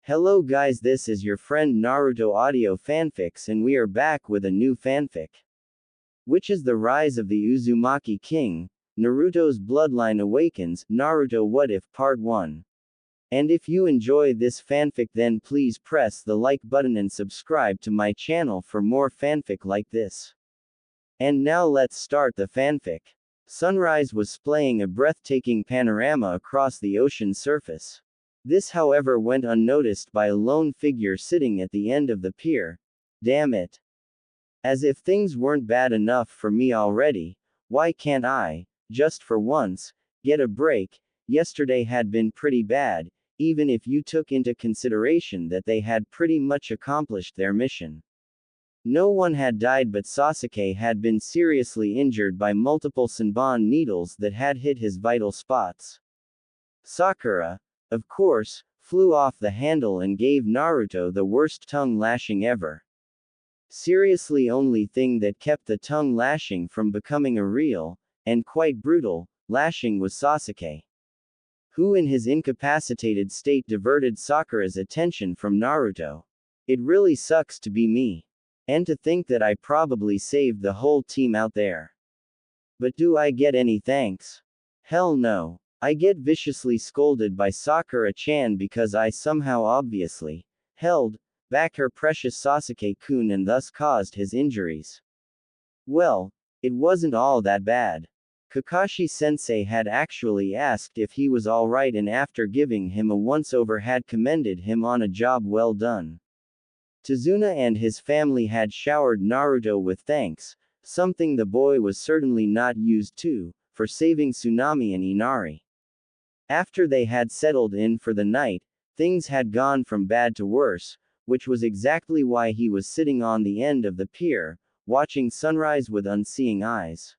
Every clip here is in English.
Hello guys, this is your friend Naruto Audio Fanfics and we are back with a new fanfic. Which is the rise of the Uzumaki King, Naruto's Bloodline Awakens, Naruto What If Part 1. And if you enjoy this fanfic then please press the like button and subscribe to my channel for more fanfic like this. And now let's start the fanfic. Sunrise was displaying a breathtaking panorama across the ocean surface. This however went unnoticed by a lone figure sitting at the end of the pier. Damn it. As if things weren't bad enough for me already, why can't I, just for once, get a break? Yesterday had been pretty bad, even if you took into consideration that they had pretty much accomplished their mission. No one had died but Sasuke had been seriously injured by multiple Senbon needles that had hit his vital spots. Sakura, of course, flew off the handle and gave Naruto the worst tongue lashing ever. Seriously, only thing that kept the tongue lashing from becoming a real, and quite brutal, lashing was Sasuke, who in his incapacitated state diverted Sakura's attention from Naruto. It really sucks to be me. And to think that I probably saved the whole team out there. But do I get any thanks? Hell no. I get viciously scolded by Sakura-chan because I somehow obviously held back her precious Sasuke-kun and thus caused his injuries. Well, it wasn't all that bad. Kakashi-sensei had actually asked if he was alright and after giving him a once-over had commended him on a job well done. Tazuna and his family had showered Naruto with thanks, something the boy was certainly not used to, for saving Tsunami and Inari. After they had settled in for the night, things had gone from bad to worse, which was exactly why he was sitting on the end of the pier, watching sunrise with unseeing eyes.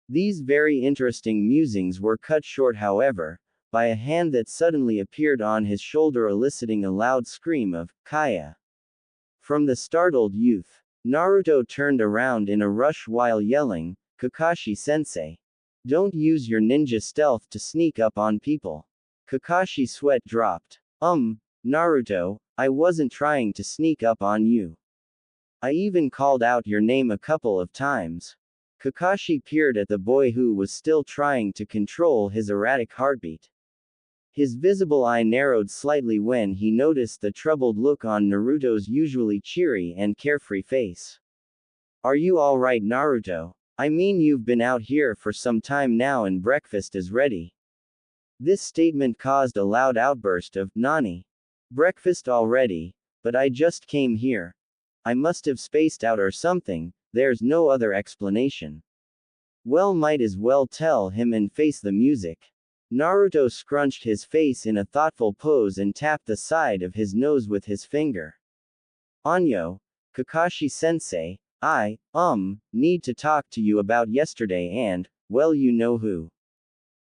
These very interesting musings were cut short however, by a hand that suddenly appeared on his shoulder eliciting a loud scream of, "Kaya!" from the startled youth. Naruto turned around in a rush while yelling, "Kakashi-sensei! Don't use your ninja stealth to sneak up on people." Kakashi's sweat dropped. Naruto, I wasn't trying to sneak up on you. I even called out your name a couple of times." Kakashi peered at the boy who was still trying to control his erratic heartbeat. His visible eye narrowed slightly when he noticed the troubled look on Naruto's usually cheery and carefree face. "Are you alright, Naruto? I mean, you've been out here for some time now and breakfast is ready." This statement caused a loud outburst of, "Nani? Breakfast already? But I just came here. I must have spaced out or something, there's no other explanation." Well, might as well tell him and face the music. Naruto scrunched his face in a thoughtful pose and tapped the side of his nose with his finger. "Anyo, Kakashi-sensei, I need to talk to you about yesterday and, well, you know who."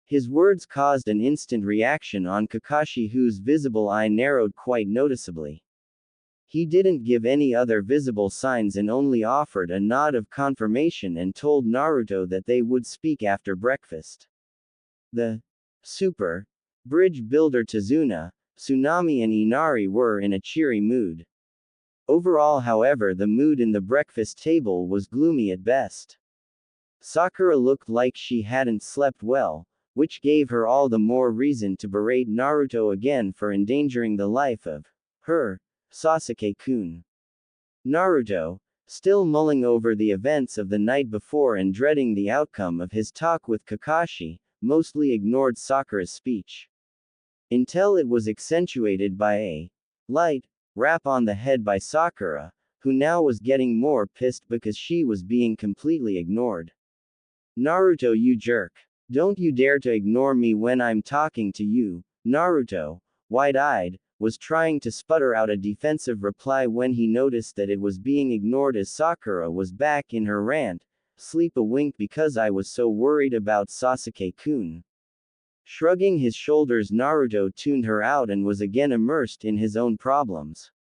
His words caused an instant reaction on Kakashi, whose visible eye narrowed quite noticeably. He didn't give any other visible signs and only offered a nod of confirmation and told Naruto that they would speak after breakfast. The super bridge builder Tazuna, Tsunami and Inari were in a cheery mood. Overall however the mood in the breakfast table was gloomy at best. Sakura looked like she hadn't slept well, which gave her all the more reason to berate Naruto again for endangering the life of her Sasuke-kun. Naruto, still mulling over the events of the night before and dreading the outcome of his talk with Kakashi, mostly ignored Sakura's speech. Until it was accentuated by a light rap on the head by Sakura, who now was getting more pissed because she was being completely ignored. "Naruto, you jerk. Don't you dare to ignore me when I'm talking to you." Naruto, wide-eyed, was trying to sputter out a defensive reply when he noticed that it was being ignored as Sakura was back in her rant, "Sleep a wink because I was so worried about Sasuke-kun." Shrugging his shoulders, Naruto tuned her out and was again immersed in his own problems.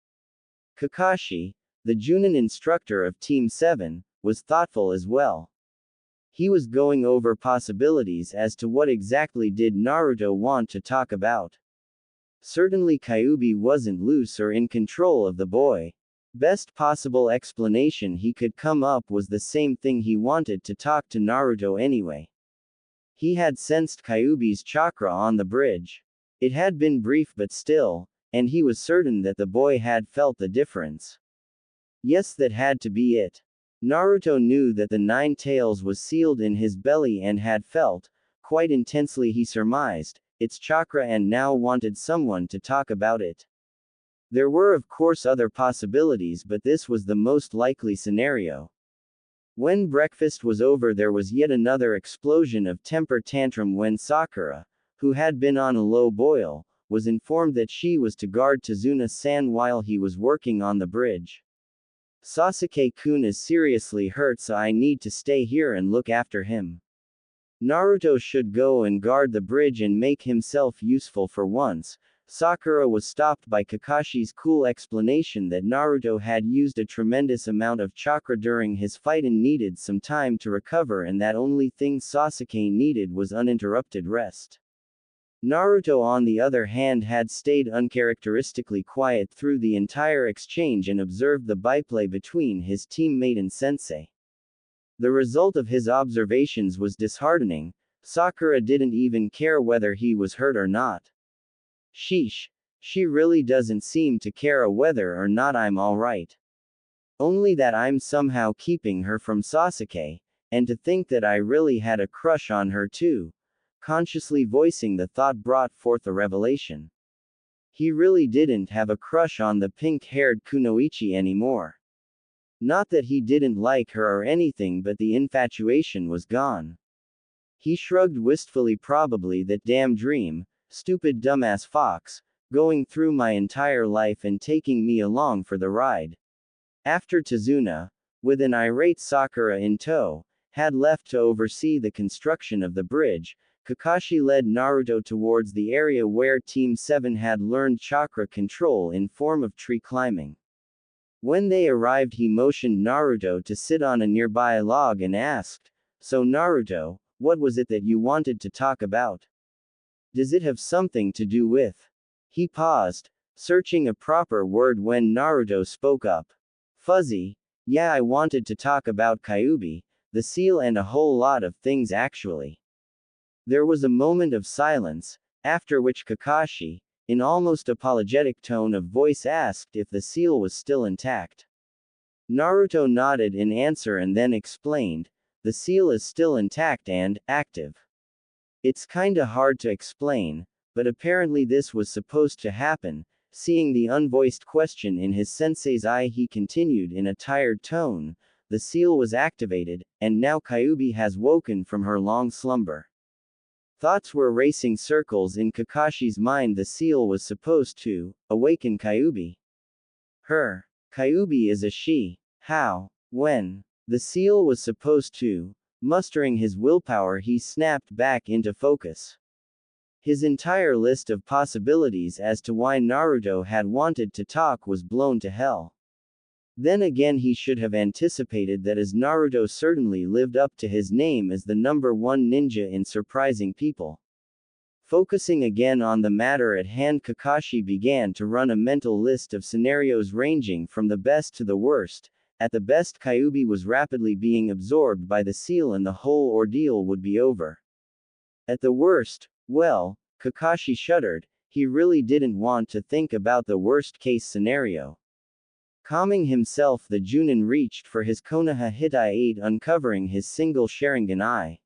Kakashi, the Junin instructor of Team 7, was thoughtful as well. He was going over possibilities as to what exactly did Naruto want to talk about. Certainly Kyuubi wasn't loose or in control of the boy. Best possible explanation he could come up was the same thing, he wanted to talk to Naruto anyway. He had sensed Kyuubi's chakra on the bridge. It had been brief but still, and he was certain that the boy had felt the difference. Yes, that had to be it. Naruto knew that the 9 tails was sealed in his belly and had felt, quite intensely he surmised, its chakra and now wanted someone to talk about it. There were of course other possibilities, but this was the most likely scenario. When breakfast was over, there was yet another explosion of temper tantrum when Sakura, who had been on a low boil, was informed that she was to guard Tazuna-san while he was working on the bridge. Sasuke-kun is seriously hurt, so I need to stay here and look after him. Naruto should go and guard the bridge and make himself useful for once. Sakura was stopped by Kakashi's cool explanation that Naruto had used a tremendous amount of chakra during his fight and needed some time to recover, and that only thing Sasuke needed was uninterrupted rest. Naruto, on the other hand, had stayed uncharacteristically quiet through the entire exchange and observed the byplay between his teammate and sensei. The result of his observations was disheartening. Sakura didn't even care whether he was hurt or not. Sheesh. She really doesn't seem to care whether or not I'm alright. Only that I'm somehow keeping her from Sasuke, and to think that I really had a crush on her too. Consciously voicing the thought brought forth a revelation. He really didn't have a crush on the pink-haired Kunoichi anymore. Not that he didn't like her or anything, but the infatuation was gone. He shrugged wistfully. Probably that damn dream, stupid dumbass fox, going through my entire life and taking me along for the ride. After Tazuna, with an irate Sakura in tow, had left to oversee the construction of the bridge, Kakashi led Naruto towards the area where Team 7 had learned chakra control in form of tree climbing. When they arrived, he motioned Naruto to sit on a nearby log and asked, "So Naruto, what was it that you wanted to talk about? Does it have something to do with?" He paused, searching a proper word when Naruto spoke up. "Fuzzy, yeah, I wanted to talk about Kyuubi, the seal, and a whole lot of things actually." There was a moment of silence, after which Kakashi, in almost apologetic tone of voice, asked if the seal was still intact. Naruto nodded in answer and then explained, "The seal is still intact and active. It's kinda hard to explain, but apparently this was supposed to happen." Seeing the unvoiced question in his sensei's eye, he continued in a tired tone, "The seal was activated, and now Kyuubi has woken from her long slumber." Thoughts were racing circles in Kakashi's mind. The seal was supposed to awaken Kyuubi. Her. Kyuubi is a she. How? When? The seal was supposed to. Mustering his willpower, he snapped back into focus. His entire list of possibilities as to why Naruto had wanted to talk was blown to hell. Then again, he should have anticipated that, as Naruto certainly lived up to his name as the #1 ninja in surprising people. Focusing again on the matter at hand, Kakashi began to run a mental list of scenarios ranging from the best to the worst. At the best, Kyuubi was rapidly being absorbed by the seal and the whole ordeal would be over. At the worst, well, Kakashi shuddered. He really didn't want to think about the worst-case scenario. Calming himself, the Junin reached for his Konoha Hitai-8, uncovering his single Sharingan eye.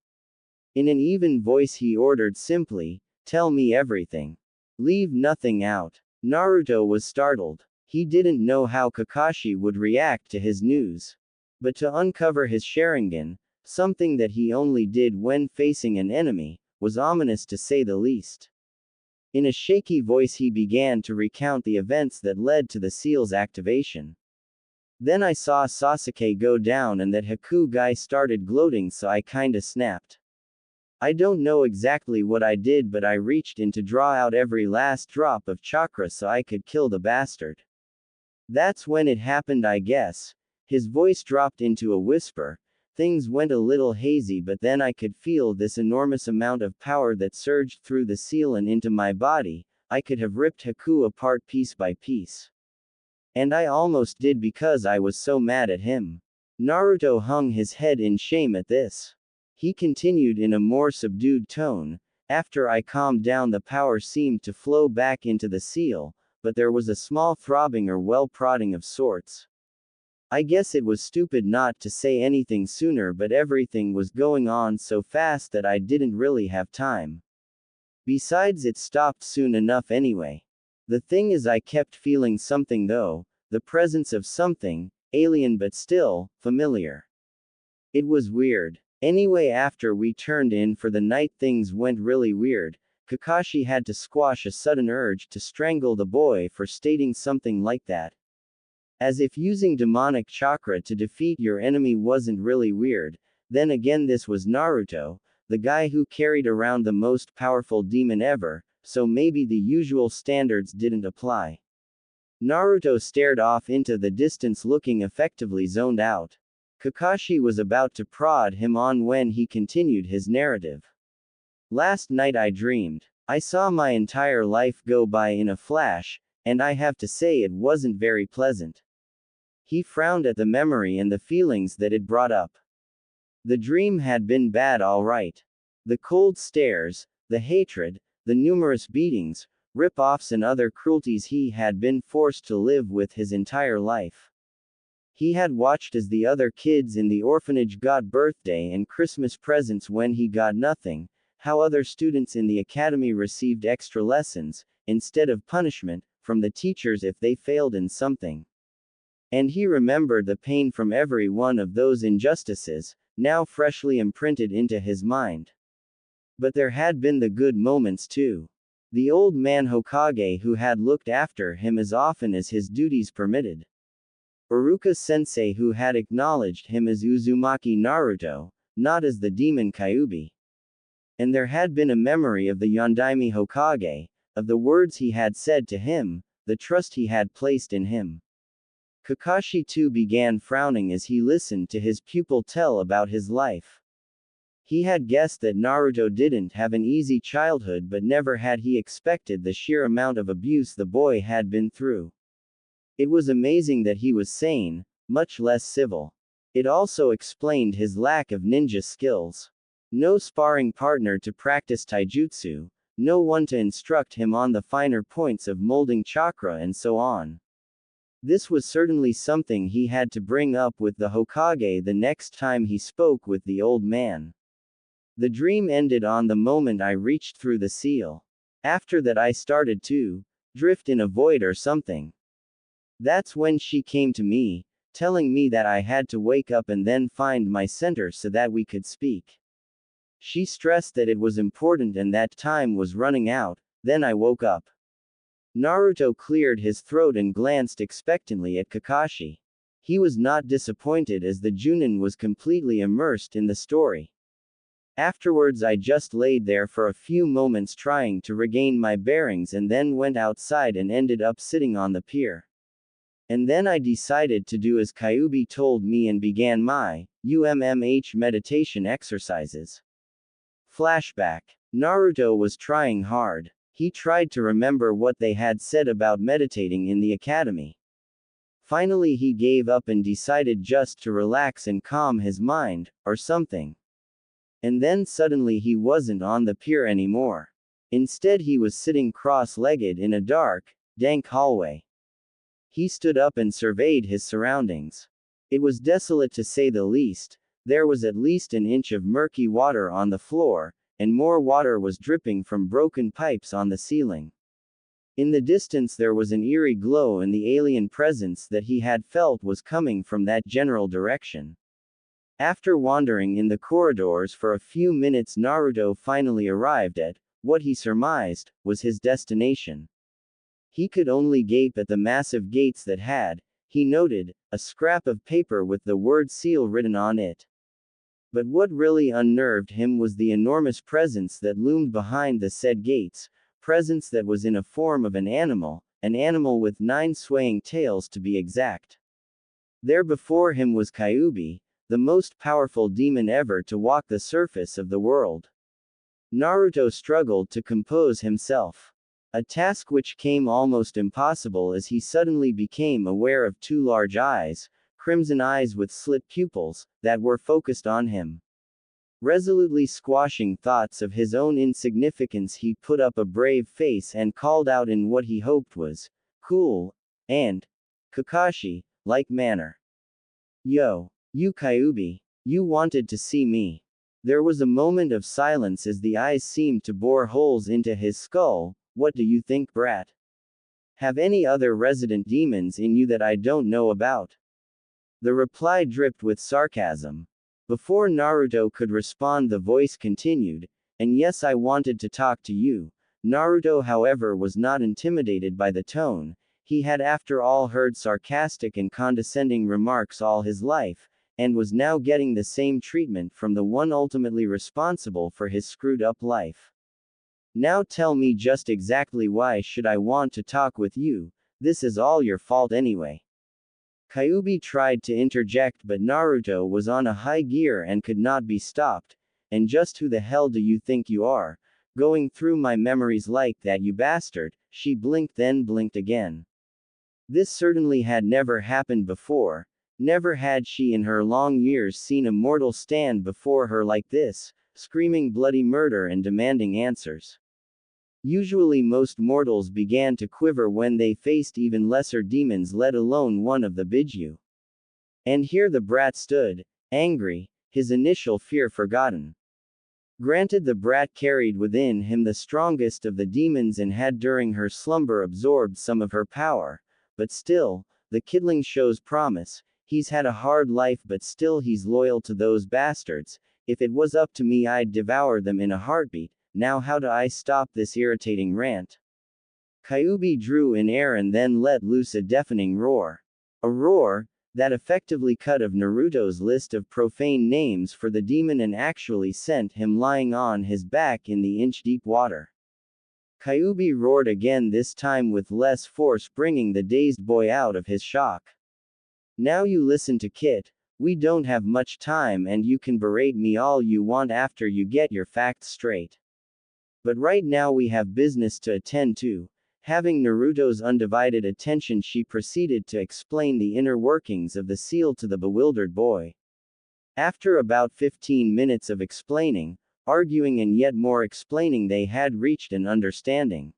In an even voice he ordered simply, "Tell me everything. Leave nothing out." Naruto was startled. He didn't know how Kakashi would react to his news. But to uncover his Sharingan, something that he only did when facing an enemy, was ominous to say the least. In a shaky voice he began to recount the events that led to the seal's activation. "Then I saw Sasuke go down and that Haku guy started gloating, so I kinda snapped. I don't know exactly what I did, but I reached in to draw out every last drop of chakra so I could kill the bastard. That's when it happened, I guess." His voice dropped into a whisper. "Things went a little hazy, but then I could feel this enormous amount of power that surged through the seal and into my body. I could have ripped Haku apart piece by piece. And I almost did because I was so mad at him. Naruto hung his head in shame at this. He continued in a more subdued tone, after I calmed down the power seemed to flow back into the seal, but there was a small throbbing or well-prodding of sorts. I guess it was stupid not to say anything sooner, but everything was going on so fast that I didn't really have time. Besides, it stopped soon enough anyway. The thing is, I kept feeling something though, the presence of something, alien but still, familiar. It was weird. Anyway, after we turned in for the night, things went really weird. Kakashi had to squash a sudden urge to strangle the boy for stating something like that. As if using demonic chakra to defeat your enemy wasn't really weird. Then again, this was Naruto, the guy who carried around the most powerful demon ever, so maybe the usual standards didn't apply. Naruto stared off into the distance, looking effectively zoned out. Kakashi was about to prod him on when he continued his narrative. Last night I dreamed. I saw my entire life go by in a flash, and I have to say it wasn't very pleasant. He frowned at the memory and the feelings that it brought up. The dream had been bad, all right. The cold stares, the hatred, the numerous beatings, rip-offs and other cruelties he had been forced to live with his entire life. He had watched as the other kids in the orphanage got birthday and Christmas presents when he got nothing, how other students in the academy received extra lessons, instead of punishment, from the teachers if they failed in something. And he remembered the pain from every one of those injustices, now freshly imprinted into his mind. But there had been the good moments too. The old man Hokage who had looked after him as often as his duties permitted. Iruka-sensei who had acknowledged him as Uzumaki Naruto, not as the demon Kyuubi. And there had been a memory of the Yondaime Hokage, of the words he had said to him, the trust he had placed in him. Kakashi too began frowning as he listened to his pupil tell about his life. He had guessed that Naruto didn't have an easy childhood, but never had he expected the sheer amount of abuse the boy had been through. It was amazing that he was sane, much less civil. It also explained his lack of ninja skills. No sparring partner to practice taijutsu, no one to instruct him on the finer points of molding chakra and so on. This was certainly something he had to bring up with the Hokage the next time he spoke with the old man. The dream ended on the moment I reached through the seal. After that I started to drift in a void or something. That's when she came to me, telling me that I had to wake up and then find my center so that we could speak. She stressed that it was important and that time was running out. Then I woke up. Naruto cleared his throat and glanced expectantly at Kakashi. He was not disappointed as the Junin was completely immersed in the story. Afterwards I just laid there for a few moments trying to regain my bearings and then went outside and ended up sitting on the pier. And then I decided to do as Kyuubi told me and began my UMMH meditation exercises. Flashback. Naruto was trying hard. He tried to remember what they had said about meditating in the academy. Finally he gave up and decided just to relax and calm his mind, or something. And then suddenly he wasn't on the pier anymore. Instead he was sitting cross-legged in a dark, dank hallway. He stood up and surveyed his surroundings. It was desolate to say the least. There was at least an inch of murky water on the floor, and more water was dripping from broken pipes on the ceiling. In the distance there was an eerie glow, and the alien presence that he had felt was coming from that general direction. After wandering in the corridors for a few minutes, Naruto finally arrived at what he surmised was his destination. He could only gape at the massive gates that had, he noted, a scrap of paper with the word seal written on it. But what really unnerved him was the enormous presence that loomed behind the said gates, presence that was in a form of an animal with 9 swaying tails to be exact. There before him was Kyuubi, the most powerful demon ever to walk the surface of the world. Naruto struggled to compose himself. A task which came almost impossible as he suddenly became aware of two large eyes, crimson eyes with slit pupils, that were focused on him. Resolutely squashing thoughts of his own insignificance, he put up a brave face and called out in what he hoped was cool and Kakashi-like manner. Yo, you Kyuubi, you wanted to see me. There was a moment of silence as the eyes seemed to bore holes into his skull. What do you think, brat? Have any other resident demons in you that I don't know about? The reply dripped with sarcasm. Before Naruto could respond, the voice continued, and yes, I wanted to talk to you. Naruto, however, was not intimidated by the tone. He had after all heard sarcastic and condescending remarks all his life, and was now getting the same treatment from the one ultimately responsible for his screwed up life. Now tell me just exactly why should I want to talk with you? This is all your fault anyway. Kyuubi tried to interject, but Naruto was on a high gear and could not be stopped. And just who the hell do you think you are? Going through my memories like that, you bastard. She blinked, then blinked again. This certainly had never happened before. Never had she in her long years seen a mortal stand before her like this, screaming bloody murder and demanding answers. Usually most mortals began to quiver when they faced even lesser demons, let alone one of the Biju. And here the brat stood, angry, his initial fear forgotten. Granted, the brat carried within him the strongest of the demons and had during her slumber absorbed some of her power, but still, the kidling shows promise. He's had a hard life, but still he's loyal to those bastards. If it was up to me, I'd devour them in a heartbeat. Now how do I stop this irritating rant? Kyuubi drew in air and then let loose a deafening roar. A roar that effectively cut off Naruto's list of profane names for the demon and actually sent him lying on his back in the inch-deep water. Kyuubi roared again, this time with less force, bringing the dazed boy out of his shock. Now you listen to Kit. We don't have much time and you can berate me all you want after you get your facts straight. But right now we have business to attend to. Having Naruto's undivided attention, she proceeded to explain the inner workings of the seal to the bewildered boy. After about 15 minutes of explaining, arguing and yet more explaining, they had reached an understanding.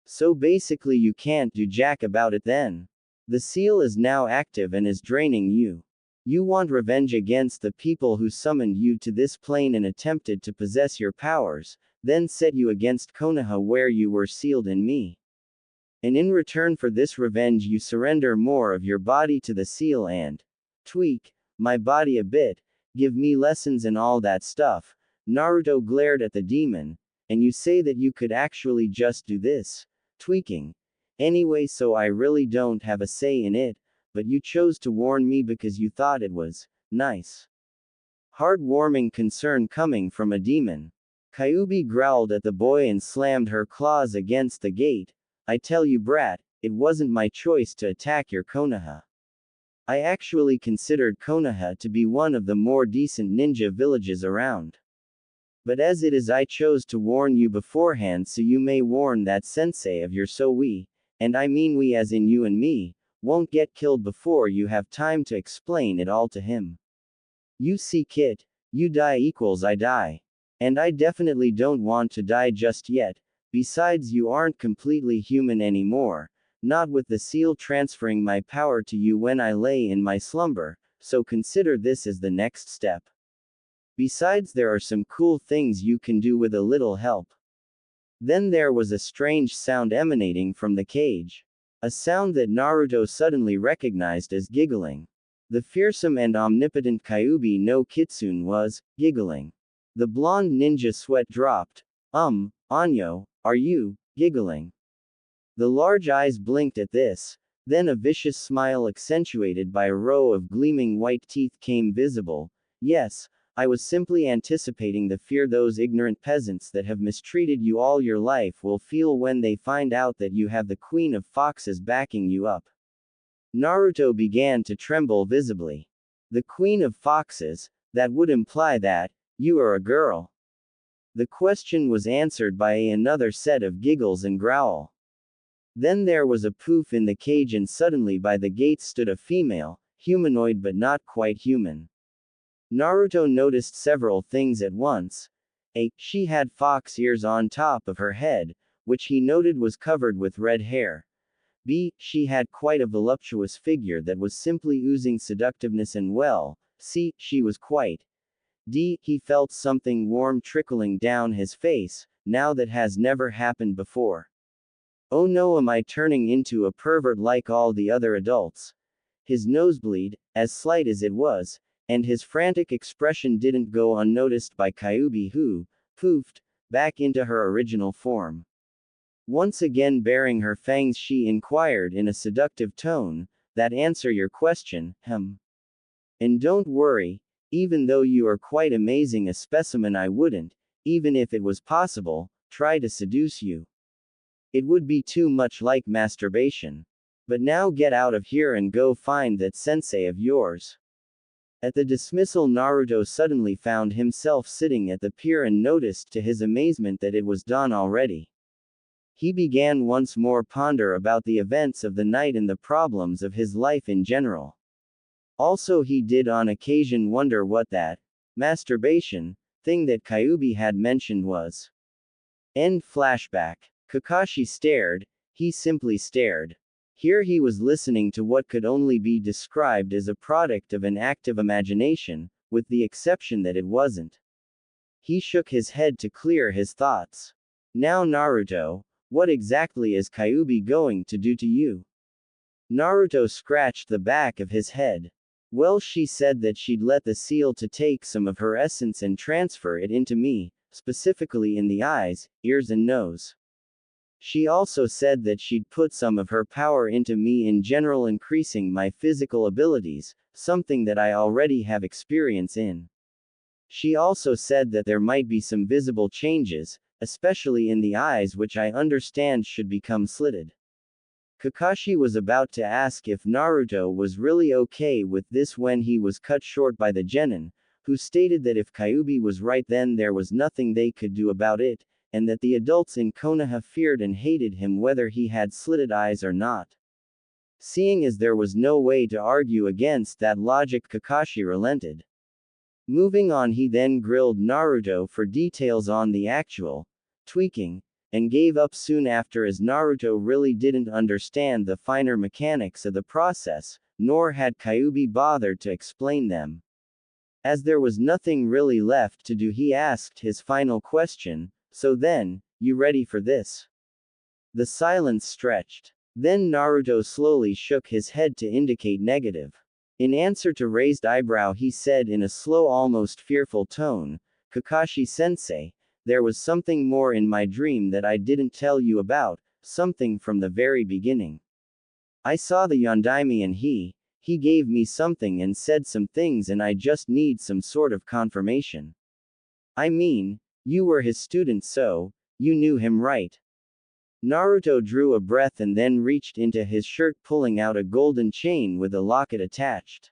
So basically you can't do jack about it then. The seal is now active and is draining you. You want revenge against the people who summoned you to this plane and attempted to possess your powers, then set you against Konoha where you were sealed in me. And in return for this revenge you surrender more of your body to the seal and tweak my body a bit, give me lessons and all that stuff. Naruto glared at the demon. And you say that you could actually just do this tweaking anyway, so I really don't have a say in it, but you chose to warn me because you thought it was nice. Heartwarming concern coming from a demon. Kyuubi growled at the boy and slammed her claws against the gate. I tell you, brat, it wasn't my choice to attack your Konoha. I actually considered Konoha to be one of the more decent ninja villages around. But as it is, I chose to warn you beforehand so you may warn that sensei of yours, so we, and I mean we as in you and me, won't get killed before you have time to explain it all to him. You see, Kit, you die equals I die. And I definitely don't want to die just yet. Besides, you aren't completely human anymore, not with the seal transferring my power to you when I lay in my slumber, so consider this as the next step. Besides, there are some cool things you can do with a little help. Then there was a strange sound emanating from the cage. A sound that Naruto suddenly recognized as giggling. The fearsome and omnipotent Kyuubi no Kitsune was giggling. The blonde ninja sweat dropped. Anyo, are you giggling? The large eyes blinked at this. Then a vicious smile accentuated by a row of gleaming white teeth came visible. Yes, I was simply anticipating the fear those ignorant peasants that have mistreated you all your life will feel when they find out that you have the Queen of Foxes backing you up. Naruto began to tremble visibly. The Queen of Foxes? That would imply that you are a girl. The question was answered by another set of giggles and growl. Then there was a poof in the cage and suddenly by the gate stood a female, humanoid but not quite human. Naruto noticed several things at once. A. She had fox ears on top of her head, which he noted was covered with red hair. B. She had quite a voluptuous figure that was simply oozing seductiveness and well. C. She was quite. D. He felt something warm trickling down his face, now that has never happened before. Oh no, am I turning into a pervert like all the other adults? His nosebleed, as slight as it was, and his frantic expression didn't go unnoticed by Kyuubi who, poofed, back into her original form. Once again baring her fangs she inquired in a seductive tone, that answer your question, And don't worry, even though you are quite amazing a specimen I wouldn't, even if it was possible, try to seduce you. It would be too much like masturbation. But now get out of here and go find that sensei of yours. At the dismissal Naruto suddenly found himself sitting at the pier and noticed to his amazement that it was dawn already. He began once more ponder about the events of the night and the problems of his life in general. Also he did on occasion wonder what that masturbation thing that Kyuubi had mentioned was. End flashback. Kakashi stared, he simply stared. Here he was listening to what could only be described as a product of an active imagination, with the exception that it wasn't. He shook his head to clear his thoughts. Now Naruto, what exactly is Kyuubi going to do to you? Naruto scratched the back of his head. Well, she said that she'd let the seal to take some of her essence and transfer it into me, specifically in the eyes, ears and nose. She also said that she'd put some of her power into me in general, increasing my physical abilities, something that I already have experience in. She also said that there might be some visible changes, especially in the eyes, which I understand should become slitted. Kakashi was about to ask if Naruto was really okay with this when he was cut short by the genin, who stated that if Kyuubi was right then there was nothing they could do about it, and that the adults in Konoha feared and hated him whether he had slitted eyes or not. Seeing as there was no way to argue against that logic, Kakashi relented. Moving on, he then grilled Naruto for details on the actual tweaking, and gave up soon after as Naruto really didn't understand the finer mechanics of the process, nor had Kyuubi bothered to explain them. As there was nothing really left to do, he asked his final question, so then, you ready for this? The silence stretched. Then Naruto slowly shook his head to indicate negative. In answer to raised eyebrow he said in a slow, almost fearful tone, Kakashi-sensei, there was something more in my dream that I didn't tell you about, something from the very beginning. I saw the Yondaime and he gave me something and said some things and I just need some sort of confirmation. I mean, you were his student, so you knew him, right? Naruto drew a breath and then reached into his shirt, pulling out a golden chain with a locket attached.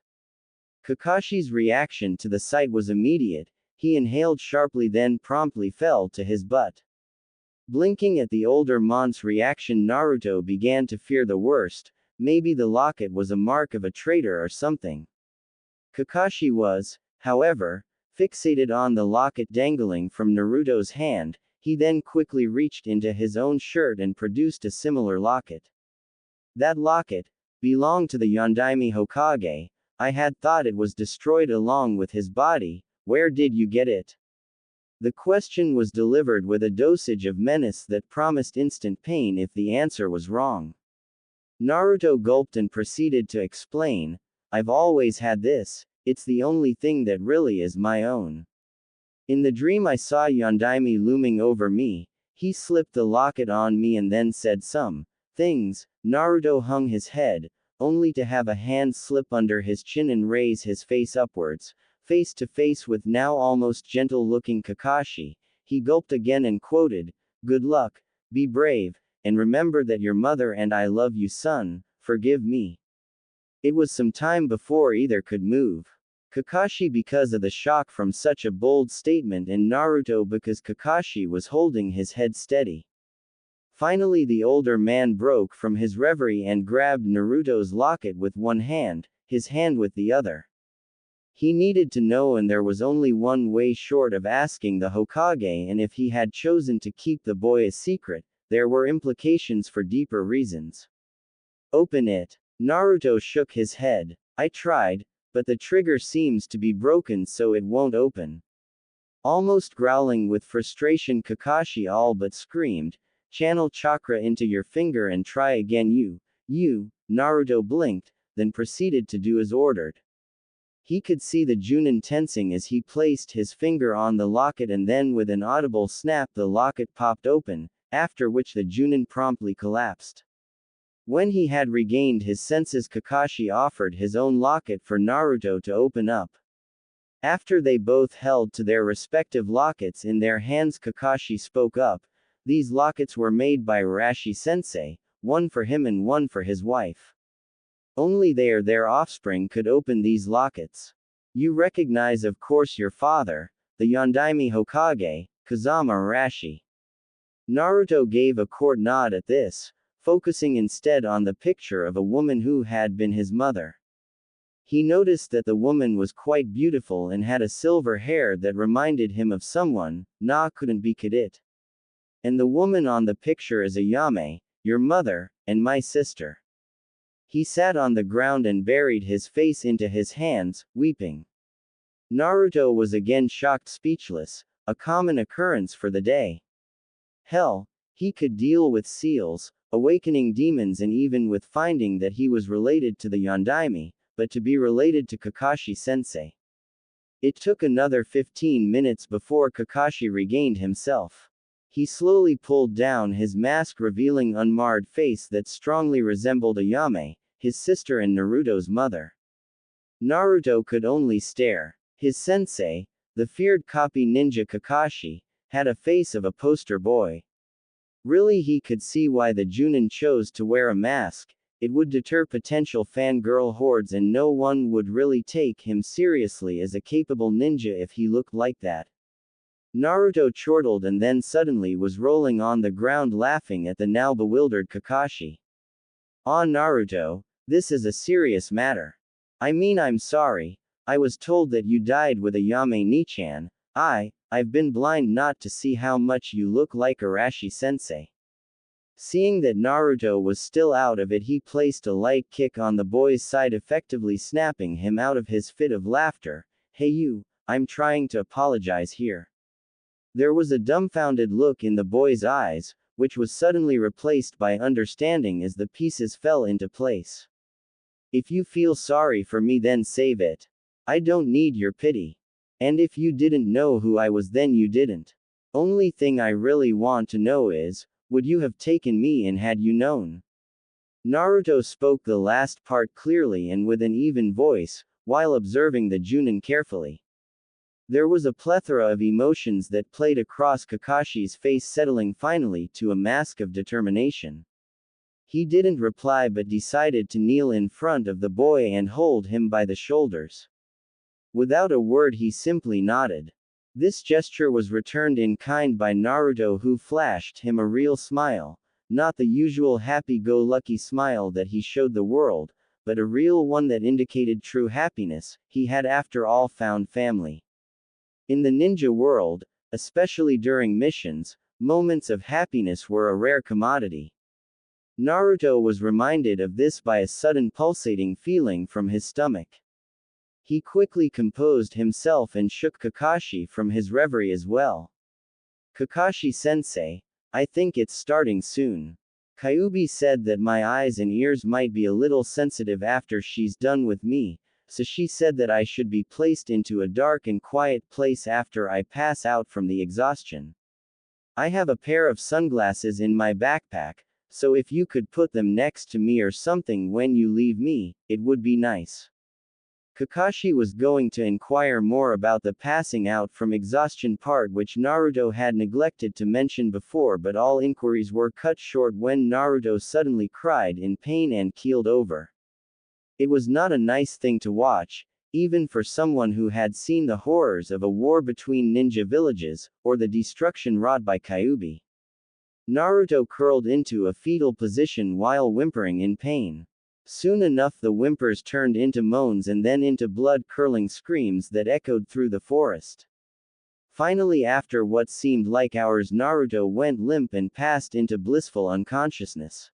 Kakashi's reaction to the sight was immediate. He inhaled sharply then promptly fell to his butt. Blinking at the older mon's reaction, Naruto began to fear the worst. Maybe the locket was a mark of a traitor or something. Kakashi was, however, fixated on the locket dangling from Naruto's hand. He then quickly reached into his own shirt and produced a similar locket. That locket belonged to the Yondaime Hokage. I had thought it was destroyed along with his body. Where did you get it? The question was delivered with a dosage of menace that promised instant pain if the answer was wrong. Naruto gulped and proceeded to explain, I've always had this, it's the only thing that really is my own. In the dream I saw Yondaime looming over me, he slipped the locket on me and then said some things. Naruto hung his head, only to have a hand slip under his chin and raise his face upwards, face to face with now almost gentle-looking Kakashi. He gulped again and quoted, "Good luck, be brave, and remember that your mother and I love you, son, forgive me." It was some time before either could move. Kakashi because of the shock from such a bold statement, and Naruto because Kakashi was holding his head steady. Finally the older man broke from his reverie and grabbed Naruto's locket with one hand, his hand with the other. He needed to know, and there was only one way short of asking the Hokage, and if he had chosen to keep the boy a secret, there were implications for deeper reasons. Open it. Naruto shook his head. I tried, but the trigger seems to be broken, so it won't open. Almost growling with frustration, Kakashi all but screamed, channel chakra into your finger and try again. You, Naruto blinked, then proceeded to do as ordered. He could see the Junin tensing as he placed his finger on the locket, and then with an audible snap the locket popped open, after which the Junin promptly collapsed. When he had regained his senses, Kakashi offered his own locket for Naruto to open up. After they both held to their respective lockets in their hands, Kakashi spoke up. These lockets were made by Arashi-sensei, one for him and one for his wife. Only they or their offspring could open these lockets. You recognize, of course, your father, the Yondaime Hokage, Kazama Arashi. Naruto gave a court nod at this, focusing instead on the picture of a woman who had been his mother. He noticed that the woman was quite beautiful and had a silver hair that reminded him of someone, couldn't be Kadit. And the woman on the picture is Ayame, your mother, and my sister. He sat on the ground and buried his face into his hands, weeping. Naruto was again shocked, speechless, a common occurrence for the day. Hell, he could deal with seals, awakening demons, and even with finding that he was related to the Yondaime, but to be related to Kakashi-sensei. It took another 15 minutes before Kakashi regained himself. He slowly pulled down his mask, revealing unmarred face that strongly resembled Ayame, his sister and Naruto's mother. Naruto could only stare. His sensei, the feared copy ninja Kakashi, had a face of a poster boy. Really, he could see why the Junin chose to wear a mask. It would deter potential fangirl hordes, and no one would really take him seriously as a capable ninja if he looked like that. Naruto chortled and then suddenly was rolling on the ground laughing at the now bewildered Kakashi. Ah, Naruto, this is a serious matter. I mean, I'm sorry. I was told that you died with Ayame Nichan. I've been blind not to see how much you look like Arashi-sensei. Seeing that Naruto was still out of it, he placed a light kick on the boy's side, effectively snapping him out of his fit of laughter. Hey you, I'm trying to apologize here. There was a dumbfounded look in the boy's eyes, which was suddenly replaced by understanding as the pieces fell into place. If you feel sorry for me, then save it. I don't need your pity. And if you didn't know who I was, then you didn't. Only thing I really want to know is, would you have taken me in had you known? Naruto spoke the last part clearly and with an even voice, while observing the Junin carefully. There was a plethora of emotions that played across Kakashi's face, settling finally to a mask of determination. He didn't reply but decided to kneel in front of the boy and hold him by the shoulders. Without a word, he simply nodded. This gesture was returned in kind by Naruto, who flashed him a real smile, not the usual happy-go-lucky smile that he showed the world, but a real one that indicated true happiness. He had after all found family. In the ninja world, especially during missions, moments of happiness were a rare commodity. Naruto was reminded of this by a sudden pulsating feeling from his stomach. He quickly composed himself and shook Kakashi from his reverie as well. Kakashi-sensei, I think it's starting soon. Kyuubi said that my eyes and ears might be a little sensitive after she's done with me, so she said that I should be placed into a dark and quiet place after I pass out from the exhaustion. I have a pair of sunglasses in my backpack, so if you could put them next to me or something when you leave me, it would be nice. Kakashi was going to inquire more about the passing out from exhaustion part, which Naruto had neglected to mention before, but all inquiries were cut short when Naruto suddenly cried in pain and keeled over. It was not a nice thing to watch. even for someone who had seen the horrors of a war between ninja villages, or the destruction wrought by Kyuubi. Naruto curled into a fetal position while whimpering in pain. Soon enough the whimpers turned into moans and then into blood-curdling screams that echoed through the forest. Finally, after what seemed like hours, Naruto went limp and passed into blissful unconsciousness.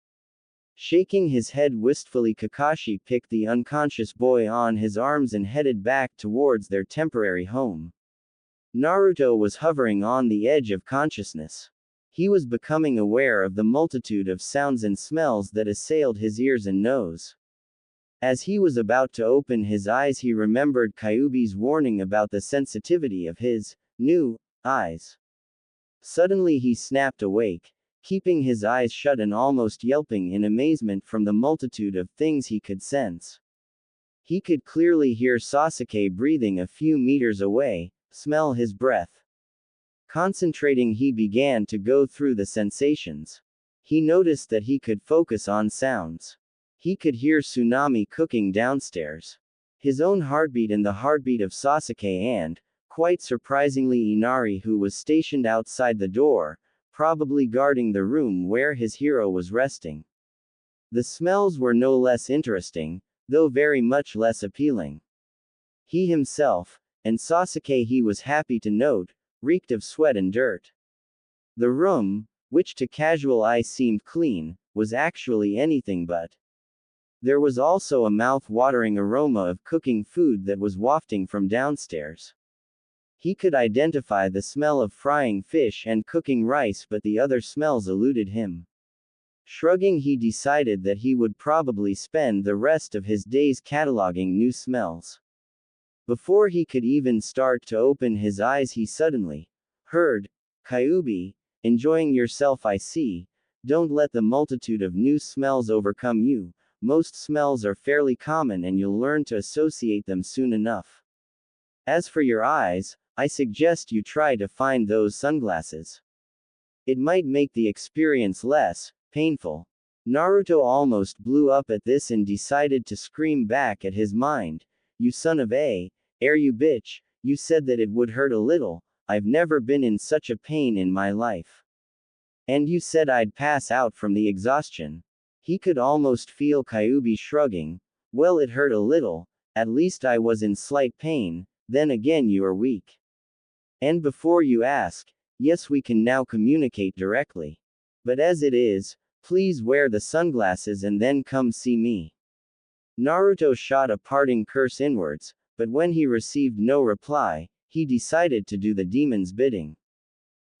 Shaking his head wistfully, Kakashi picked the unconscious boy on his arms and headed back towards their temporary home. Naruto was hovering on the edge of consciousness. He was becoming aware of the multitude of sounds and smells that assailed his ears and nose. As he was about to open his eyes, he remembered Kyuubi's warning about the sensitivity of his new eyes. Suddenly he snapped awake, keeping his eyes shut and almost yelping in amazement from the multitude of things he could sense. He could clearly hear Sasuke breathing a few meters away, smell his breath. Concentrating, he began to go through the sensations. He noticed that he could focus on sounds. He could hear Tsunami cooking downstairs, his own heartbeat and the heartbeat of Sasuke and, quite surprisingly, Inari, who was stationed outside the door, probably guarding the room where his hero was resting. The smells were no less interesting, though very much less appealing. He himself, and Sasuke, he was happy to note, reeked of sweat and dirt. The room, which to casual eye seemed clean, was actually anything but. There was also a mouth-watering aroma of cooking food that was wafting from downstairs. He could identify the smell of frying fish and cooking rice, but the other smells eluded him. Shrugging, he decided that he would probably spend the rest of his days cataloging new smells. Before he could even start to open his eyes, he suddenly heard, "Kyuubi, enjoying yourself, I see. Don't let the multitude of new smells overcome you. Most smells are fairly common and you'll learn to associate them soon enough. As for your eyes, I suggest you try to find those sunglasses. It might make the experience less painful." Naruto almost blew up at this and decided to scream back at his mind, "You son of a, you bitch, you said that it would hurt a little. I've never been in such a pain in my life. And you said I'd pass out from the exhaustion." He could almost feel Kyuubi shrugging. "Well, it hurt a little, at least I was in slight pain, then again you are weak. And before you ask, yes, we can now communicate directly. But as it is, please wear the sunglasses and then come see me." Naruto shot a parting curse inwards, but when he received no reply, he decided to do the demon's bidding.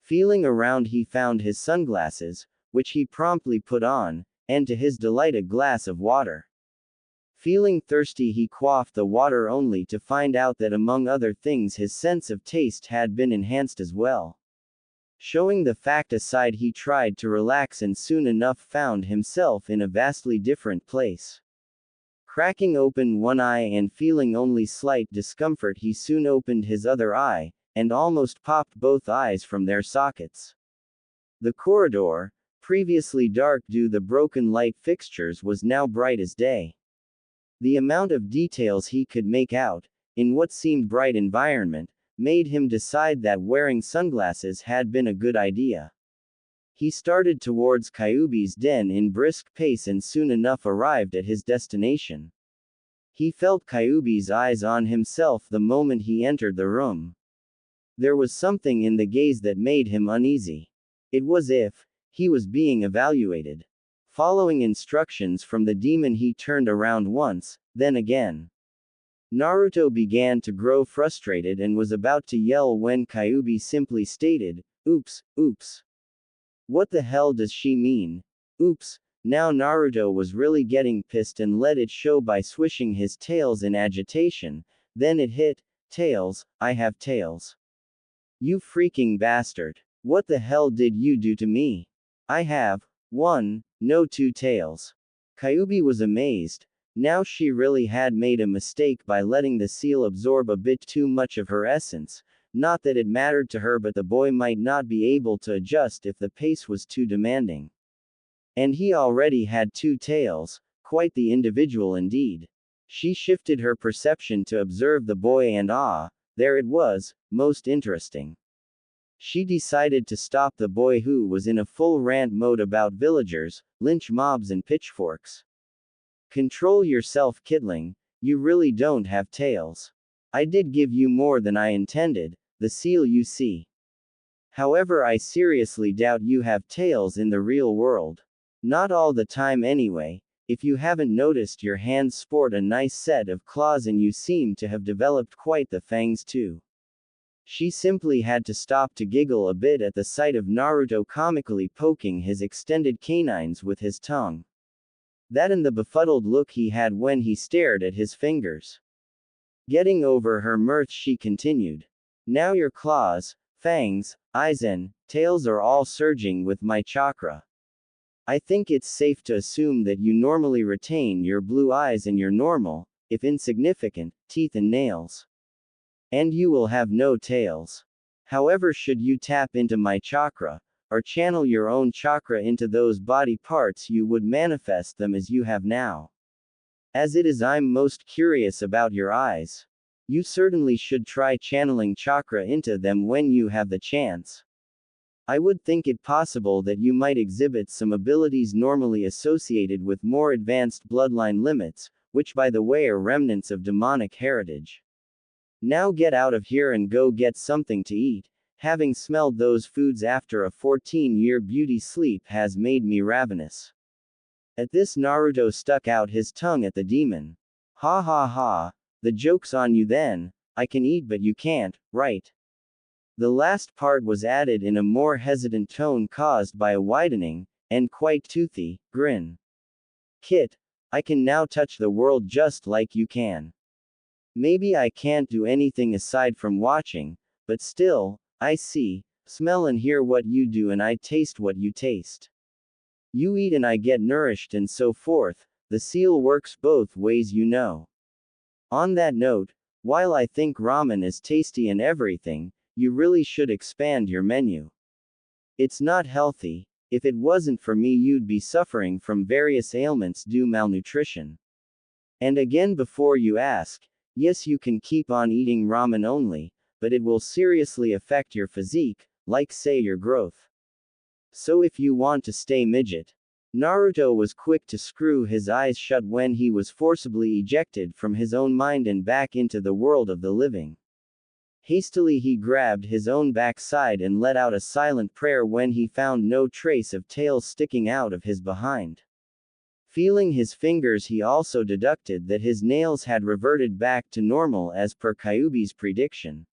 Feeling around, he found his sunglasses, which he promptly put on, and to his delight a glass of water. Feeling thirsty, he quaffed the water only to find out that among other things his sense of taste had been enhanced as well. Showing the fact aside, he tried to relax and soon enough found himself in a vastly different place. Cracking open one eye and feeling only slight discomfort, he soon opened his other eye, and almost popped both eyes from their sockets. The corridor, previously dark due to the broken light fixtures, was now bright as day. The amount of details he could make out, in what seemed bright environment, made him decide that wearing sunglasses had been a good idea. He started towards Kyuubi's den in brisk pace and soon enough arrived at his destination. He felt Kyuubi's eyes on himself the moment he entered the room. There was something in the gaze that made him uneasy. It was as if he was being evaluated. Following instructions from the demon, he turned around once, then again. Naruto began to grow frustrated and was about to yell when Kyuubi simply stated, "Oops, oops. What the hell does she mean? Oops." Now Naruto was really getting pissed and let it show by swishing his tails in agitation. Then it hit, "Tails, I have tails. You freaking bastard. What the hell did you do to me? I have one, no two tails." Kyuubi was amazed. Now she really had made a mistake by letting the seal absorb a bit too much of her essence. Not that it mattered to her, but the boy might not be able to adjust if the pace was too demanding. And he already had two tails, quite the individual indeed. She shifted her perception to observe the boy and there it was, most interesting. She decided to stop the boy who was in a full rant mode about villagers, lynch mobs and pitchforks. Control yourself, kidling, you really don't have tails. I did give you more than I intended, the seal you see. However, I seriously doubt you have tails in the real world. Not all the time anyway. If you haven't noticed, your hands sport a nice set of claws and you seem to have developed quite the fangs too. She simply had to stop to giggle a bit at the sight of Naruto comically poking his extended canines with his tongue. That and the befuddled look he had when he stared at his fingers. Getting over her mirth, she continued. Now your claws, fangs, eyes and tails are all surging with my chakra. I think it's safe to assume that you normally retain your blue eyes and your normal, if insignificant, teeth and nails. And you will have no tails. However, should you tap into my chakra, or channel your own chakra into those body parts, you would manifest them as you have now. As it is, I'm most curious about your eyes. You certainly should try channeling chakra into them when you have the chance. I would think it possible that you might exhibit some abilities normally associated with more advanced bloodline limits, which by the way are remnants of demonic heritage. Now get out of here and go get something to eat. Having smelled those foods after a 14-year beauty sleep has made me ravenous. At this, Naruto stuck out his tongue at the demon. Ha ha ha, the joke's on you then. I can eat but you can't, right? The last part was added in a more hesitant tone caused by a widening, and quite toothy, grin. Kit, I can now touch the world just like you can. Maybe I can't do anything aside from watching, but still, I see, smell and hear what you do and I taste what you taste. You eat and I get nourished and so forth, the seal works both ways, you know. On that note, while I think ramen is tasty and everything, you really should expand your menu. It's not healthy. If it wasn't for me, you'd be suffering from various ailments due malnutrition. And again, before you ask, yes, you can keep on eating ramen only, but it will seriously affect your physique, like say your growth. So if you want to stay midget. Naruto was quick to screw his eyes shut when he was forcibly ejected from his own mind and back into the world of the living. Hastily he grabbed his own backside and let out a silent prayer when he found no trace of tails sticking out of his behind. Feeling his fingers, he also deducted that his nails had reverted back to normal as per Kyuubi's prediction.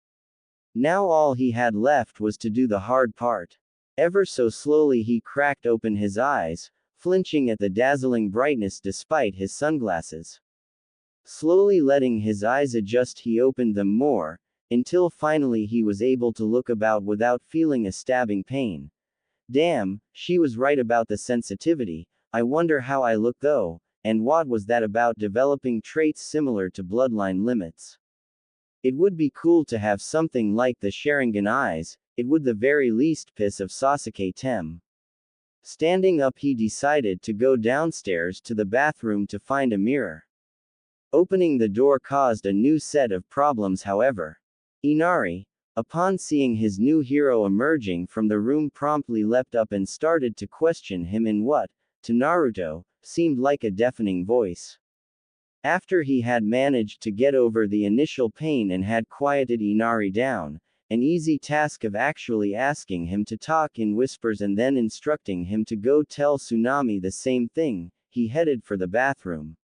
Now all he had left was to do the hard part. Ever so slowly he cracked open his eyes, flinching at the dazzling brightness despite his sunglasses. Slowly letting his eyes adjust, he opened them more, until finally he was able to look about without feeling a stabbing pain. Damn, she was right about the sensitivity. I wonder how I look though, and what was that about developing traits similar to bloodline limits? It would be cool to have something like the Sharingan eyes, it would the very least piss of Sasuke Tem. Standing up, he decided to go downstairs to the bathroom to find a mirror. Opening the door caused a new set of problems, however. Inari, upon seeing his new hero emerging from the room, promptly leapt up and started to question him in what, to Naruto, seemed like a deafening voice. After he had managed to get over the initial pain and had quieted Inari down, an easy task of actually asking him to talk in whispers and then instructing him to go tell Tsunami the same thing, he headed for the bathroom.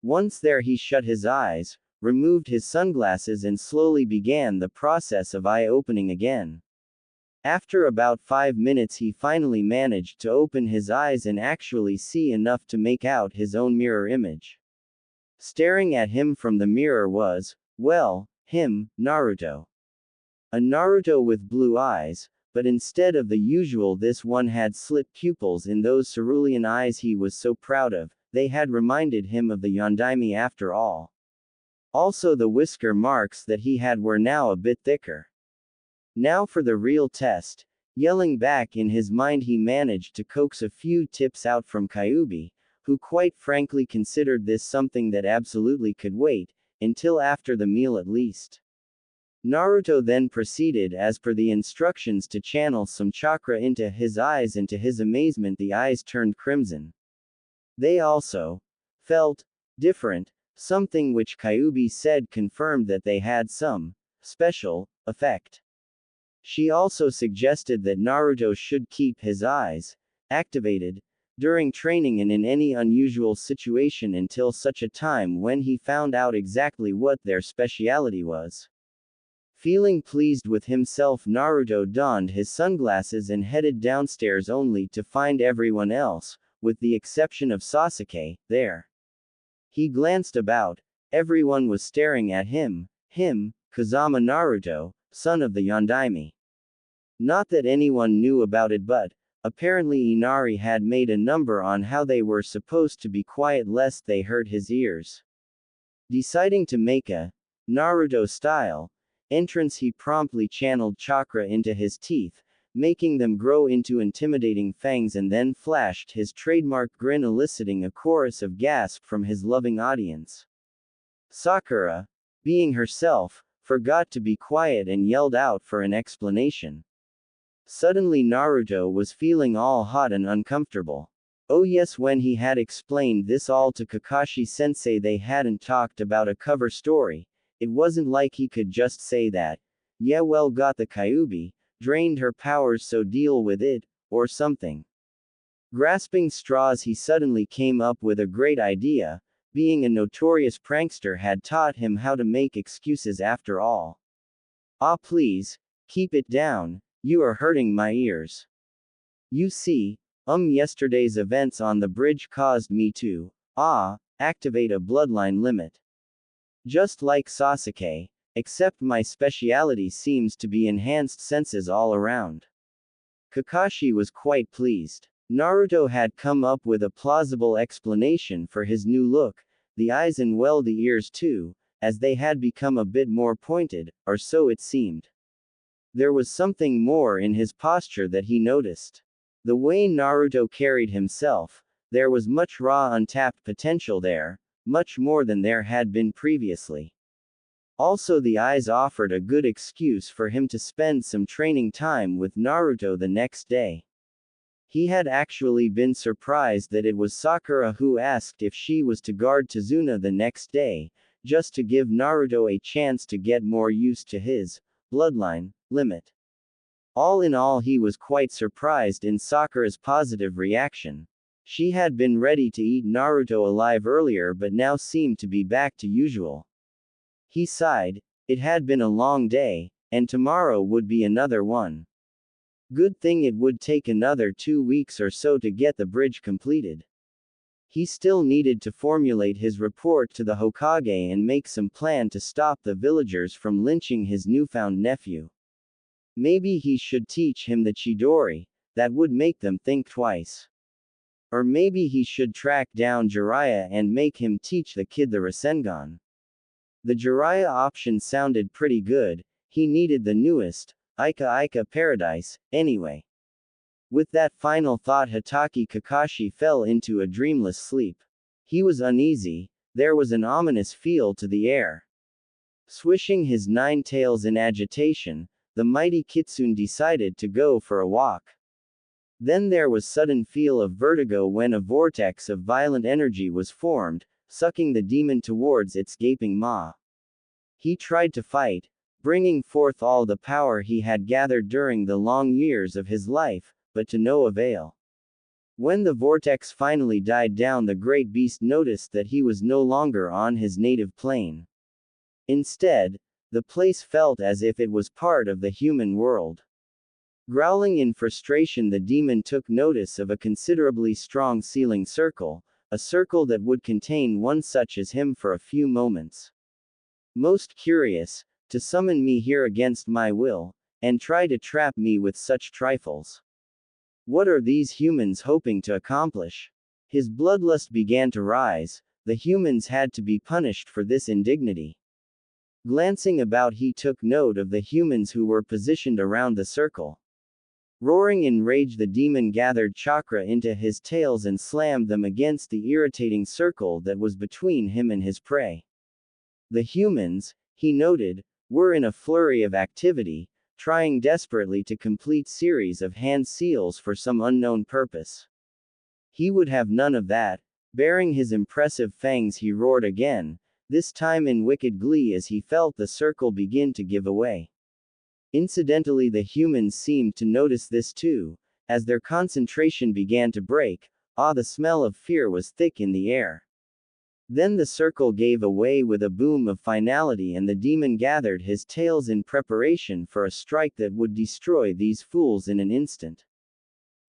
Once there, he shut his eyes, removed his sunglasses and slowly began the process of eye-opening again. After about 5 minutes he finally managed to open his eyes and actually see enough to make out his own mirror image. Staring at him from the mirror was, well, him, Naruto. A Naruto with blue eyes, but instead of the usual, this one had slit pupils in those cerulean eyes he was so proud of. They had reminded him of the Yondaime after all. Also the whisker marks that he had were now a bit thicker. Now for the real test. Yelling back in his mind, he managed to coax a few tips out from Kyuubi, who quite frankly considered this something that absolutely could wait, until after the meal at least. Naruto then proceeded as per the instructions to channel some chakra into his eyes, and to his amazement the eyes turned crimson. They also felt different, something which Kyuubi said confirmed that they had some special effect. She also suggested that Naruto should keep his eyes activated during training and in any unusual situation until such a time when he found out exactly what their speciality was. Feeling pleased with himself, Naruto donned his sunglasses and headed downstairs, only to find everyone else, with the exception of Sasuke, there. He glanced about. Everyone was staring at him, Kazama Naruto, son of the Yondaime. Not that anyone knew about it, but apparently Inari had made a number on how they were supposed to be quiet lest they hurt his ears. Deciding to make a Naruto style entrance, he promptly channeled chakra into his teeth, making them grow into intimidating fangs, and then flashed his trademark grin, eliciting a chorus of gasps from his loving audience. Sakura, being herself, forgot to be quiet and yelled out for an explanation. Suddenly Naruto was feeling all hot and uncomfortable. Oh yes, when he had explained this all to Kakashi-sensei, they hadn't talked about a cover story. It wasn't like he could just say that, yeah well, got the Kyuubi, drained her powers so deal with it, or something. Grasping straws, he suddenly came up with a great idea. Being a notorious prankster had taught him how to make excuses after all. Ah please, keep it down, you are hurting my ears. You see, yesterday's events on the bridge caused me to, activate a bloodline limit. Just like Sasuke, except my speciality seems to be enhanced senses all around. Kakashi was quite pleased. Naruto had come up with a plausible explanation for his new look, the eyes and well the ears too, as they had become a bit more pointed, or so it seemed. There was something more in his posture that he noticed. The way Naruto carried himself, there was much raw untapped potential there, much more than there had been previously. Also, the eyes offered a good excuse for him to spend some training time with Naruto the next day. He had actually been surprised that it was Sakura who asked if she was to guard Tazuna the next day, just to give Naruto a chance to get more used to his bloodline limit. All in all, he was quite surprised in Sakura's positive reaction. She had been ready to eat Naruto alive earlier, but now seemed to be back to usual. He sighed. It had been a long day, and tomorrow would be another one. Good thing it would take another 2 weeks or so to get the bridge completed. He still needed to formulate his report to the Hokage and make some plan to stop the villagers from lynching his newfound nephew. Maybe he should teach him the Chidori, that would make them think twice. Or maybe he should track down Jiraiya and make him teach the kid the Rasengan. The Jiraiya option sounded pretty good. He needed the newest, Ika Paradise, anyway. With that final thought, Hatake Kakashi fell into a dreamless sleep. He was uneasy, there was an ominous feel to the air. Swishing his 9 tails in agitation, the mighty Kitsune decided to go for a walk. Then there was sudden feel of vertigo when a vortex of violent energy was formed, sucking the demon towards its gaping maw. He tried to fight, bringing forth all the power he had gathered during the long years of his life, but to no avail. When the vortex finally died down, the great beast noticed that he was no longer on his native plane. Instead, the place felt as if it was part of the human world. Growling in frustration, the demon took notice of a considerably strong sealing circle, a circle that would contain one such as him for a few moments. Most curious, to summon me here against my will, and try to trap me with such trifles. What are these humans hoping to accomplish? His bloodlust began to rise. The humans had to be punished for this indignity. Glancing about, he took note of the humans who were positioned around the circle. Roaring in rage, the demon gathered chakra into his tails and slammed them against the irritating circle that was between him and his prey. The humans, he noted, were in a flurry of activity, trying desperately to complete series of hand seals for some unknown purpose. He would have none of that. Baring his impressive fangs, he roared again, this time in wicked glee as he felt the circle begin to give away. Incidentally, the humans seemed to notice this too. As their concentration began to break, the smell of fear was thick in the air. Then the circle gave away with a boom of finality, and the demon gathered his tails in preparation for a strike that would destroy these fools in an instant.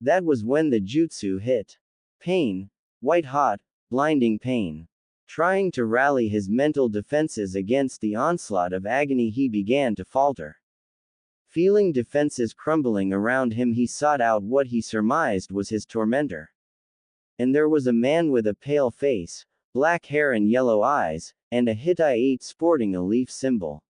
That was when the jutsu hit. Pain. White-hot, blinding pain. Trying to rally his mental defenses against the onslaught of agony, he began to falter. Feeling defenses crumbling around him, he sought out what he surmised was his tormentor. And there was a man with a pale face, black hair and yellow eyes, and a Hittite sporting a leaf symbol.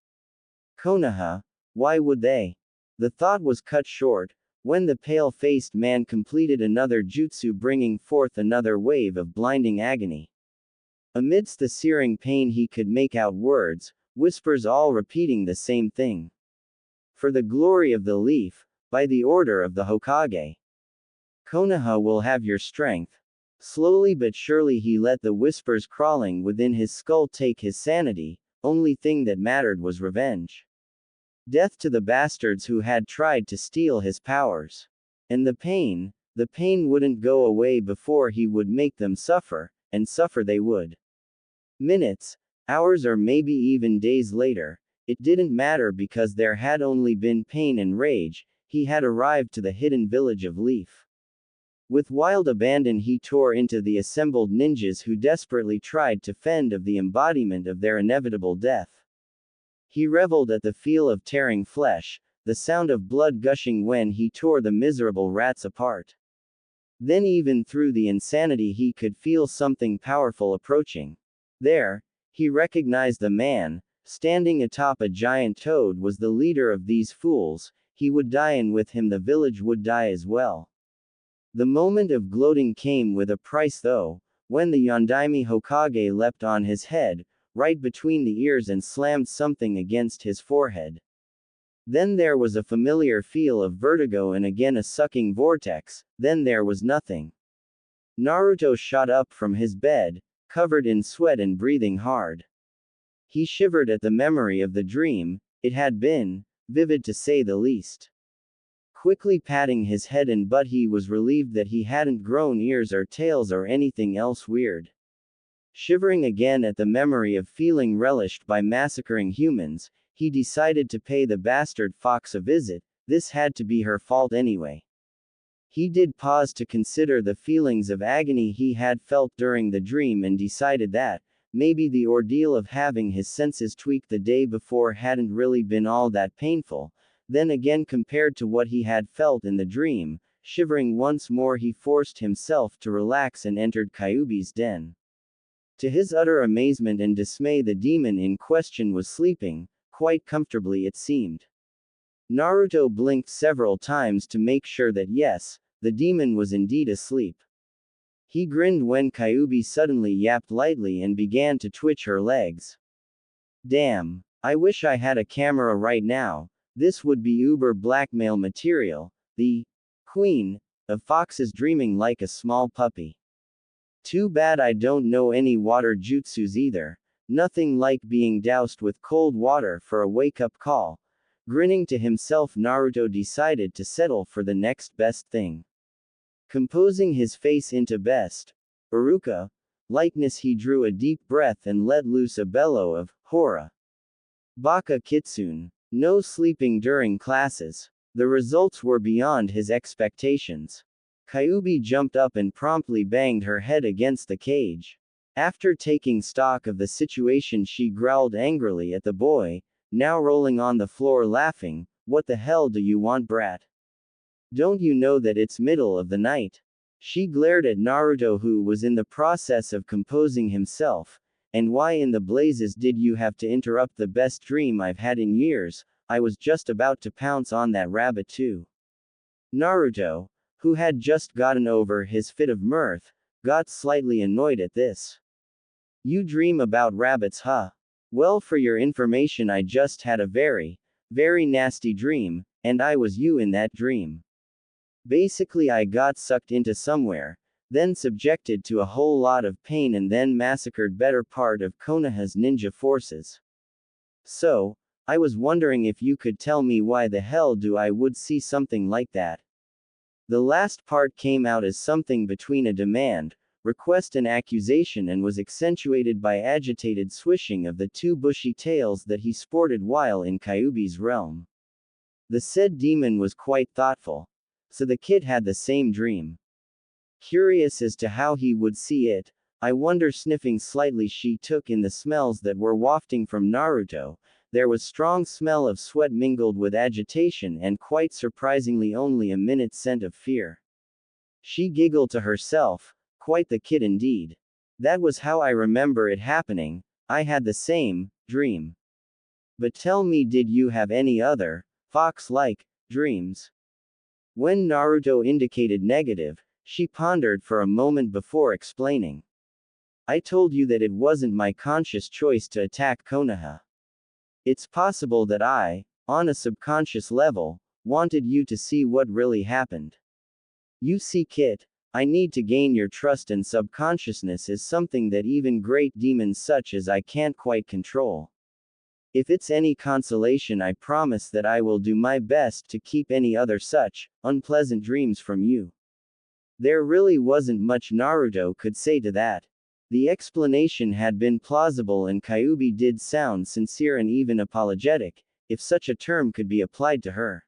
Konoha, why would they? The thought was cut short, when the pale-faced man completed another jutsu, bringing forth another wave of blinding agony. Amidst the searing pain, he could make out words, whispers, all repeating the same thing. For the glory of the leaf, by the order of the Hokage. Konoha will have your strength. Slowly but surely he let the whispers crawling within his skull take his sanity. Only thing that mattered was revenge. Death to the bastards who had tried to steal his powers. And the pain wouldn't go away before he would make them suffer, and suffer they would. Minutes, hours, or maybe even days later, it didn't matter, because there had only been pain and rage. He had arrived to the hidden village of Leaf. With wild abandon he tore into the assembled ninjas who desperately tried to fend off the embodiment of their inevitable death. He reveled at the feel of tearing flesh, the sound of blood gushing when he tore the miserable rats apart. Then even through the insanity he could feel something powerful approaching. There, he recognized the man, standing atop a giant toad, was the leader of these fools. He would die, and with him the village would die as well. The moment of gloating came with a price though, when the Yondaime Hokage leapt on his head, right between the ears, and slammed something against his forehead. Then there was a familiar feel of vertigo, and again a sucking vortex. Then there was nothing. Naruto shot up from his bed, covered in sweat and breathing hard. He shivered at the memory of the dream. It had been vivid to say the least. Quickly patting his head and butt, he was relieved that he hadn't grown ears or tails or anything else weird. Shivering again at the memory of feeling relished by massacring humans, he decided to pay the bastard fox a visit. This had to be her fault anyway. He did pause to consider the feelings of agony he had felt during the dream, and decided that maybe the ordeal of having his senses tweaked the day before hadn't really been all that painful. Then again, compared to what he had felt in the dream, shivering once more, he forced himself to relax and entered Kyuubi's den. To his utter amazement and dismay, the demon in question was sleeping, quite comfortably it seemed. Naruto blinked several times to make sure that yes, the demon was indeed asleep. He grinned when Kyuubi suddenly yapped lightly and began to twitch her legs. Damn, I wish I had a camera right now. This would be uber blackmail material. The queen of foxes dreaming like a small puppy. Too bad I don't know any water jutsus either. Nothing like being doused with cold water for a wake-up call. Grinning to himself, Naruto decided to settle for the next best thing. Composing his face into best Iruka likeness, he drew a deep breath and let loose a bellow of Hora. Baka Kitsune. No sleeping during classes. The results were beyond his expectations. Kyuubi jumped up and promptly banged her head against the cage. After taking stock of the situation, she growled angrily at the boy, now rolling on the floor laughing. What the hell do you want, brat? Don't you know that it's middle of the night? She glared at Naruto, who was in the process of composing himself. And why in the blazes did you have to interrupt the best dream I've had in years? I was just about to pounce on that rabbit too. Naruto, who had just gotten over his fit of mirth, got slightly annoyed at this. You dream about rabbits, huh? Well, for your information, I just had a very, very nasty dream, and I was you in that dream. Basically, I got sucked into somewhere, then subjected to a whole lot of pain and then massacred better part of Konoha's ninja forces. So, I was wondering if you could tell me why the hell do I would see something like that. The last part came out as something between a demand, request and accusation and was accentuated by agitated swishing of the two bushy tails that he sported while in Kyuubi's realm. The said demon was quite thoughtful. So the kid had the same dream. Curious as to how he would see it, I wonder. Sniffing slightly, she took in the smells that were wafting from Naruto. There was strong smell of sweat mingled with agitation and quite surprisingly only a minute scent of fear. She giggled to herself, quite the kid indeed. That was how I remember it happening, I had the same dream. But tell me, did you have any other, fox-like, dreams? When Naruto indicated negative, she pondered for a moment before explaining. I told you that it wasn't my conscious choice to attack Konoha. It's possible that I, on a subconscious level, wanted you to see what really happened. You see, Kit, I need to gain your trust, and subconsciousness is something that even great demons such as I can't quite control. If it's any consolation, I promise that I will do my best to keep any other such unpleasant dreams from you. There really wasn't much Naruto could say to that. The explanation had been plausible and Kyuubi did sound sincere and even apologetic, if such a term could be applied to her.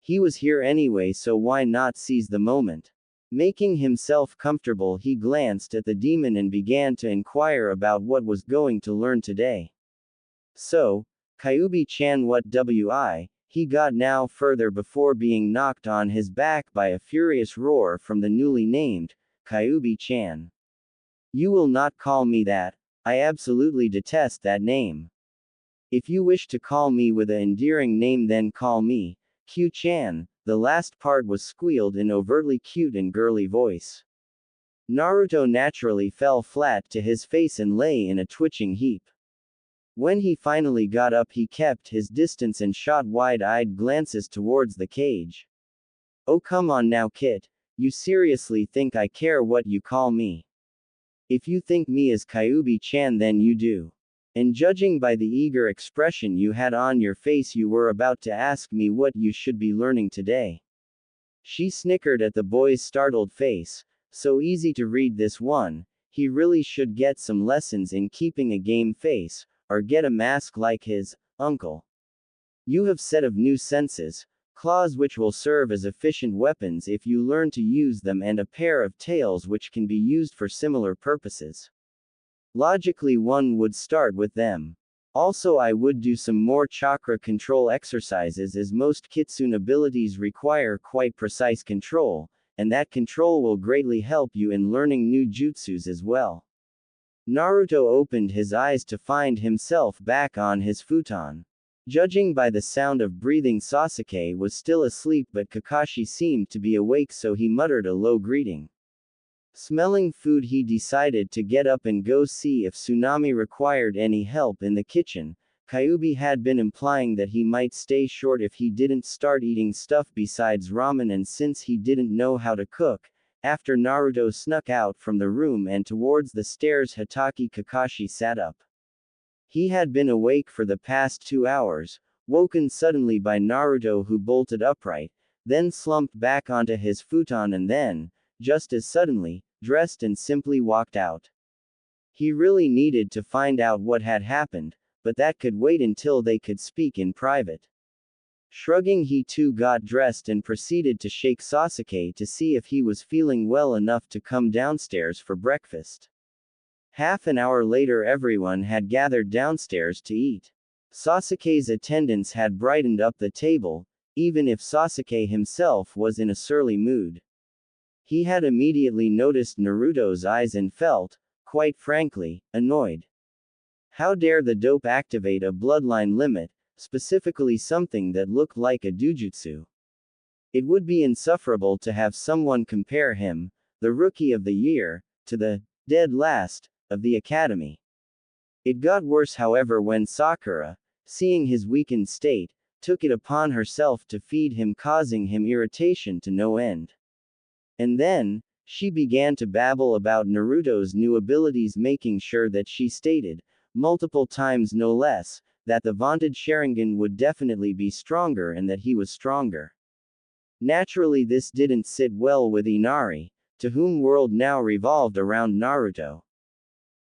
He was here anyway, so why not seize the moment? Making himself comfortable, he glanced at the demon and began to inquire about what was going to learn today. So, Kyuubi-chan, what wi? He got now further before being knocked on his back by a furious roar from the newly named Kyuubi-chan. You will not call me that. I absolutely detest that name. If you wish to call me with an endearing name, then call me Q-chan. The last part was squealed in overtly cute and girly voice. Naruto naturally fell flat to his face and lay in a twitching heap. When he finally got up, he kept his distance and shot wide-eyed glances towards the cage. Oh, come on now, Kit. You seriously think I care what you call me? If you think me as Kyuubi-chan, then you do. And judging by the eager expression you had on your face, you were about to ask me what you should be learning today. She snickered at the boy's startled face. So easy to read this one. He really should get some lessons in keeping a game face, or get a mask like his uncle. You have set of new senses, claws which will serve as efficient weapons if you learn to use them, and a pair of tails which can be used for similar purposes. Logically, one would start with them. Also, I would do some more chakra control exercises, as most kitsune abilities require quite precise control, and that control will greatly help you in learning new jutsus as well. Naruto opened his eyes to find himself back on his futon. Judging by the sound of breathing, Sasuke was still asleep, but Kakashi seemed to be awake, so he muttered a low greeting. Smelling food, he decided to get up and go see if Tsunami required any help in the kitchen. Kyuubi had been implying that he might stay short if he didn't start eating stuff besides ramen, and since he didn't know how to cook, after Naruto snuck out from the room and towards the stairs, Hatake Kakashi sat up. He had been awake for the past 2 hours, woken suddenly by Naruto, who bolted upright, then slumped back onto his futon, and then, just as suddenly, dressed and simply walked out. He really needed to find out what had happened, but that could wait until they could speak in private. Shrugging, he too got dressed and proceeded to shake Sasuke to see if he was feeling well enough to come downstairs for breakfast. Half an hour later, everyone had gathered downstairs to eat. Sasuke's attendants had brightened up the table, even if Sasuke himself was in a surly mood. He had immediately noticed Naruto's eyes and felt, quite frankly, annoyed. How dare the dope activate a bloodline limit, specifically something that looked like a dujutsu? It would be insufferable to have someone compare him, the Rookie of the Year, to the dead last of the Academy. It got worse, however, when Sakura, seeing his weakened state, took it upon herself to feed him, causing him irritation to no end. And then, she began to babble about Naruto's new abilities, making sure that she stated, multiple times no less, that the vaunted Sharingan would definitely be stronger and that he was stronger. Naturally, this didn't sit well with Inari, to whom world now revolved around Naruto.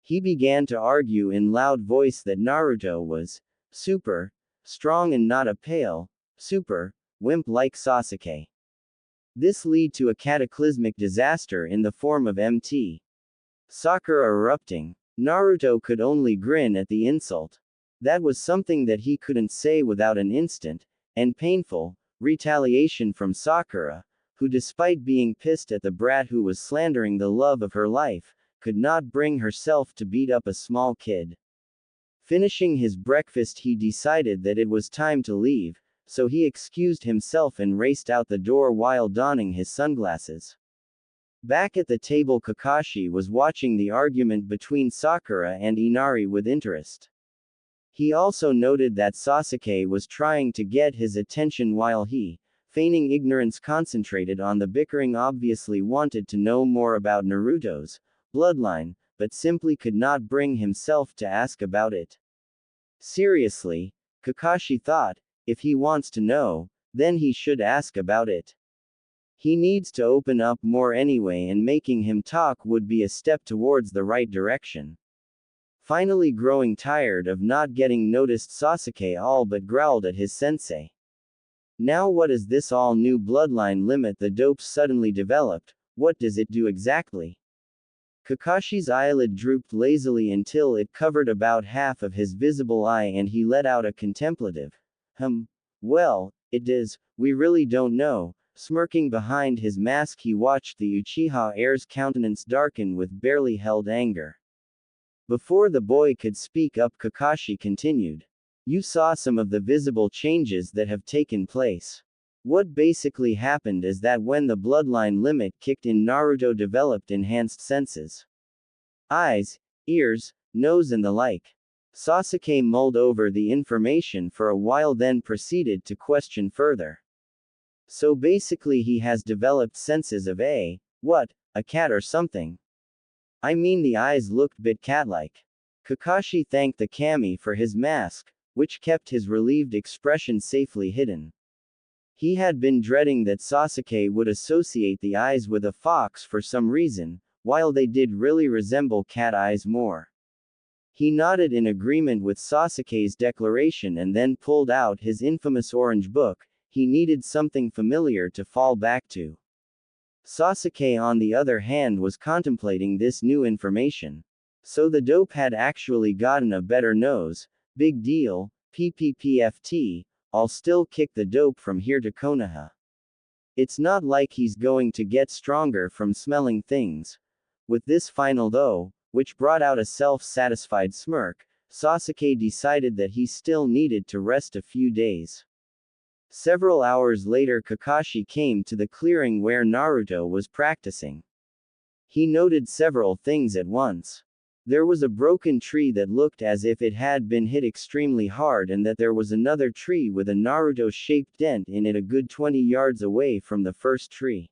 He began to argue in loud voice that Naruto was super strong and not a pale, super wimp like Sasuke. This led to a cataclysmic disaster in the form of Mt. Sakura erupting. Naruto could only grin at the insult. That was something that he couldn't say without an instant, and painful, retaliation from Sakura, who, despite being pissed at the brat who was slandering the love of her life, could not bring herself to beat up a small kid. Finishing his breakfast, he decided that it was time to leave, so he excused himself and raced out the door while donning his sunglasses. Back at the table, Kakashi was watching the argument between Sakura and Inari with interest. He also noted that Sasuke was trying to get his attention while he, feigning ignorance, concentrated on the bickering, obviously wanted to know more about Naruto's bloodline, but simply could not bring himself to ask about it. Seriously, Kakashi thought, if he wants to know, then he should ask about it. He needs to open up more anyway, and making him talk would be a step towards the right direction. Finally, growing tired of not getting noticed, Sasuke all but growled at his sensei. Now, what is this all new bloodline limit the dope suddenly developed? What does it do exactly? Kakashi's eyelid drooped lazily until it covered about half of his visible eye, and he let out a contemplative, well, it does, we really don't know. Smirking behind his mask, he watched the Uchiha heir's countenance darken with barely held anger. Before the boy could speak up, Kakashi continued. You saw some of the visible changes that have taken place. What basically happened is that when the bloodline limit kicked in, Naruto developed enhanced senses. Eyes, ears, nose and the like. Sasuke mulled over the information for a while, then proceeded to question further. So basically he has developed senses of a cat or something. I mean, the eyes looked bit cat-like. Kakashi thanked the kami for his mask, which kept his relieved expression safely hidden. He had been dreading that Sasuke would associate the eyes with a fox for some reason, while they did really resemble cat eyes more. He nodded in agreement with Sasuke's declaration and then pulled out his infamous orange book. He needed something familiar to fall back to. Sasuke, on the other hand, was contemplating this new information. So the dope had actually gotten a better nose. Big deal, PPPFT, I'll still kick the dope from here to Konoha. It's not like he's going to get stronger from smelling things. With this final though, which brought out a self-satisfied smirk, Sasuke decided that he still needed to rest a few days. Several hours later, Kakashi came to the clearing where Naruto was practicing. He noted several things at once. There was a broken tree that looked as if it had been hit extremely hard, and that there was another tree with a Naruto-shaped dent in it a good 20 yards away from the first tree.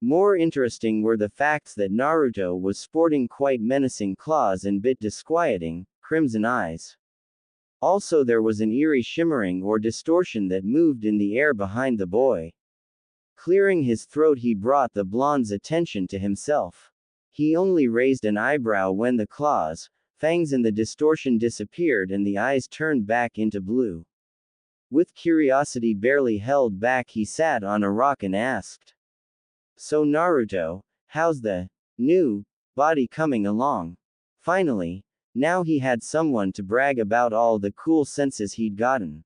More interesting were the facts that Naruto was sporting quite menacing claws and bit disquieting, crimson eyes. Also, there was an eerie shimmering or distortion that moved in the air behind the boy. Clearing his throat, he brought the blonde's attention to himself. He only raised an eyebrow when the claws, fangs and the distortion disappeared and the eyes turned back into blue. With curiosity barely held back, he sat on a rock and asked, "So Naruto, how's the new body coming along?" Finally, now he had someone to brag about all the cool senses he'd gotten.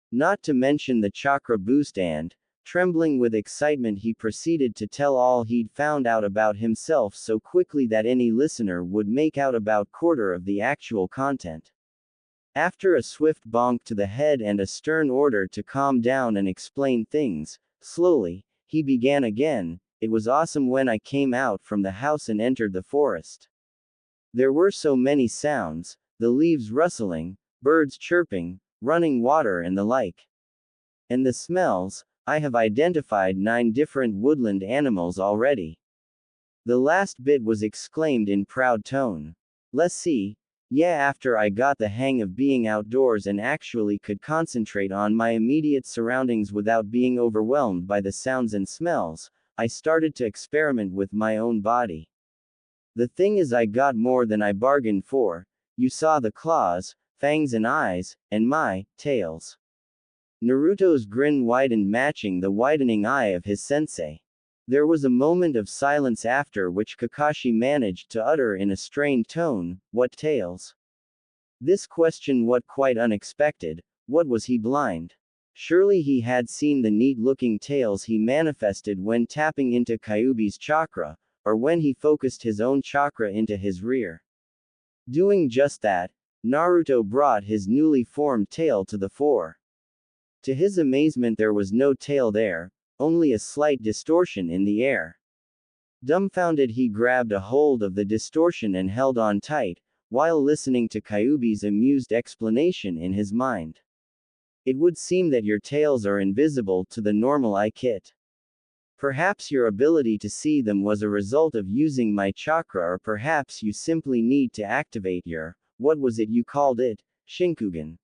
Not to mention the chakra boost, and, trembling with excitement, he proceeded to tell all he'd found out about himself so quickly that any listener would make out about quarter of the actual content. After a swift bonk to the head and a stern order to calm down and explain things, Slowly, he began again. It was awesome when I came out from the house and entered the forest. There were so many sounds, the leaves rustling, birds chirping, running water and the like. And the smells, I have identified 9 different woodland animals already. The last bit was exclaimed in proud tone. Let's see. Yeah, after I got the hang of being outdoors and actually could concentrate on my immediate surroundings without being overwhelmed by the sounds and smells, I started to experiment with my own body. The thing is, I got more than I bargained for. You saw the claws, fangs and eyes, and my tails. Naruto's grin widened, matching the widening eye of his sensei. There was a moment of silence, after which Kakashi managed to utter in a strained tone, "What tails?" This question was quite unexpected. What, was he blind? Surely he had seen the neat-looking tails he manifested when tapping into Kyuubi's chakra, or when he focused his own chakra into his rear. Doing just that, Naruto brought his newly formed tail to the fore. To his amazement, there was no tail there, only a slight distortion in the air. Dumbfounded, he grabbed a hold of the distortion and held on tight, while listening to Kyuubi's amused explanation in his mind. It would seem that your tails are invisible to the normal eye, Kit. Perhaps your ability to see them was a result of using my chakra, or perhaps you simply need to activate your, what was it you called it, Shinkugan.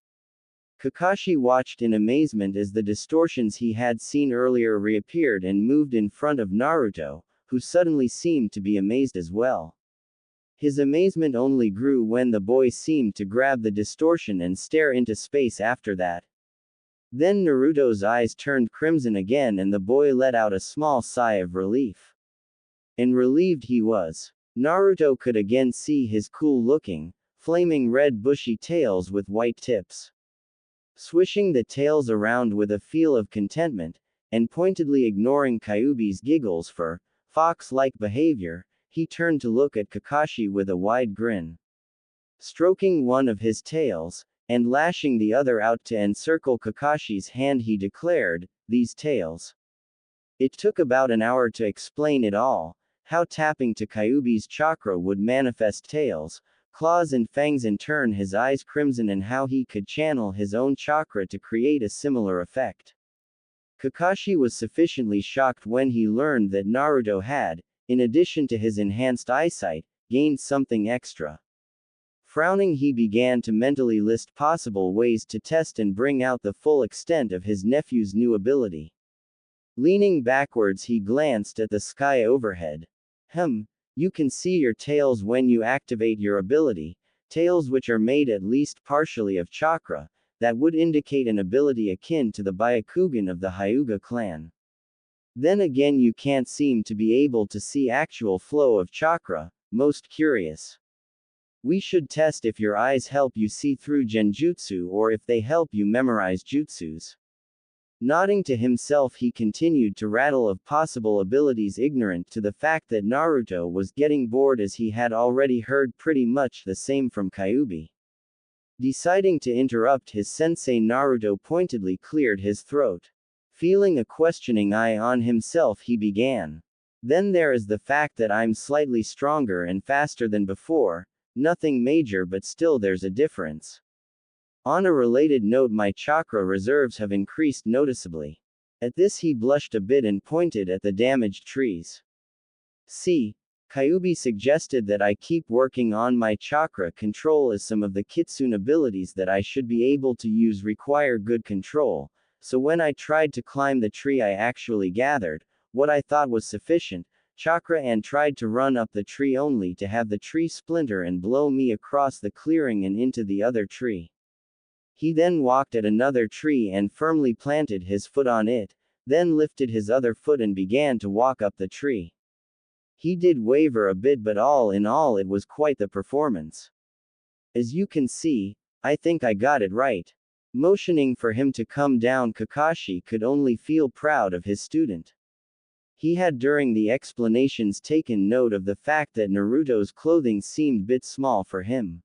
Kakashi watched in amazement as the distortions he had seen earlier reappeared and moved in front of Naruto, who suddenly seemed to be amazed as well. His amazement only grew when the boy seemed to grab the distortion and stare into space after that. Then Naruto's eyes turned crimson again and the boy let out a small sigh of relief. And relieved he was. Naruto could again see his cool-looking, flaming red bushy tails with white tips. Swishing the tails around with a feel of contentment, and pointedly ignoring Kyuubi's giggles for fox-like behavior, he turned to look at Kakashi with a wide grin. Stroking one of his tails, and lashing the other out to encircle Kakashi's hand, he declared, "These tails." It took about an hour to explain it all, how tapping to Kyuubi's chakra would manifest tails, claws and fangs, and turn his eyes crimson, and how he could channel his own chakra to create a similar effect. Kakashi was sufficiently shocked when he learned that Naruto had, in addition to his enhanced eyesight, gained something extra. Frowning, he began to mentally list possible ways to test and bring out the full extent of his nephew's new ability. Leaning backwards, he glanced at the sky overhead. You can see your tails when you activate your ability, tails which are made at least partially of chakra, that would indicate an ability akin to the Byakugan of the Hyuga clan. Then again, you can't seem to be able to see actual flow of chakra. Most curious. We should test if your eyes help you see through genjutsu or if they help you memorize jutsus. Nodding to himself, he continued to rattle of possible abilities, ignorant to the fact that Naruto was getting bored, as he had already heard pretty much the same from Kyuubi. Deciding to interrupt his sensei, Naruto pointedly cleared his throat. Feeling a questioning eye on himself, he began. Then there is the fact that I'm slightly stronger and faster than before, nothing major, but still there's a difference. On a related note, my chakra reserves have increased noticeably. At this he blushed a bit and pointed at the damaged trees. See, Kyuubi suggested that I keep working on my chakra control, as some of the kitsune abilities that I should be able to use require good control, so when I tried to climb the tree I actually gathered what I thought was sufficient chakra and tried to run up the tree, only to have the tree splinter and blow me across the clearing and into the other tree. He then walked at another tree and firmly planted his foot on it, then lifted his other foot and began to walk up the tree. He did waver a bit, but all in all it was quite the performance. As you can see, I think I got it right. Motioning for him to come down, Kakashi could only feel proud of his student. He had during the explanations taken note of the fact that Naruto's clothing seemed bit small for him.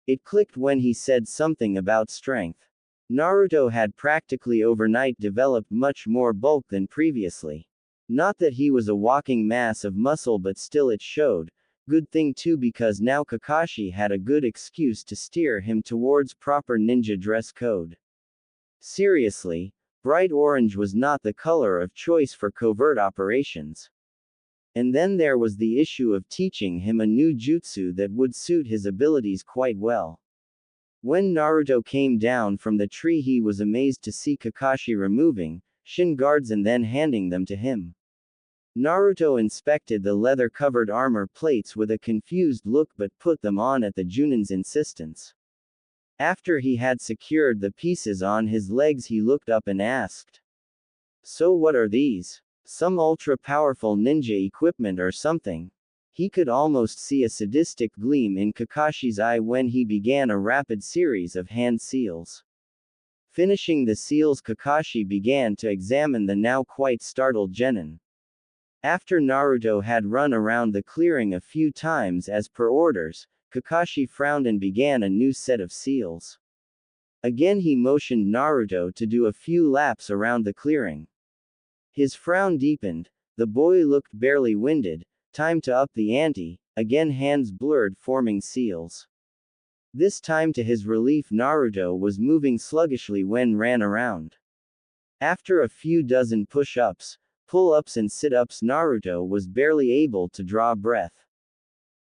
It clicked when he said something about strength. Naruto had practically overnight developed much more bulk than previously. Not that he was a walking mass of muscle, but still it showed. Good thing too, because now Kakashi had a good excuse to steer him towards proper ninja dress code. Seriously, bright orange was not the color of choice for covert operations. And then there was the issue of teaching him a new jutsu that would suit his abilities quite well. When Naruto came down from the tree, he was amazed to see Kakashi removing shin guards and then handing them to him. Naruto inspected the leather-covered armor plates with a confused look but put them on at the Junin's insistence. After he had secured the pieces on his legs, he looked up and asked, "So what are these? Some ultra-powerful ninja equipment or something?" He could almost see a sadistic gleam in Kakashi's eye when he began a rapid series of hand seals. Finishing the seals, Kakashi began to examine the now quite startled genin. After Naruto had run around the clearing a few times as per orders, Kakashi frowned and began a new set of seals. Again he motioned Naruto to do a few laps around the clearing. His frown deepened, the boy looked barely winded. Time to up the ante. Again hands blurred, forming seals. This time to his relief, Naruto was moving sluggishly when ran around. After a few dozen push-ups, pull-ups and sit-ups, Naruto was barely able to draw breath.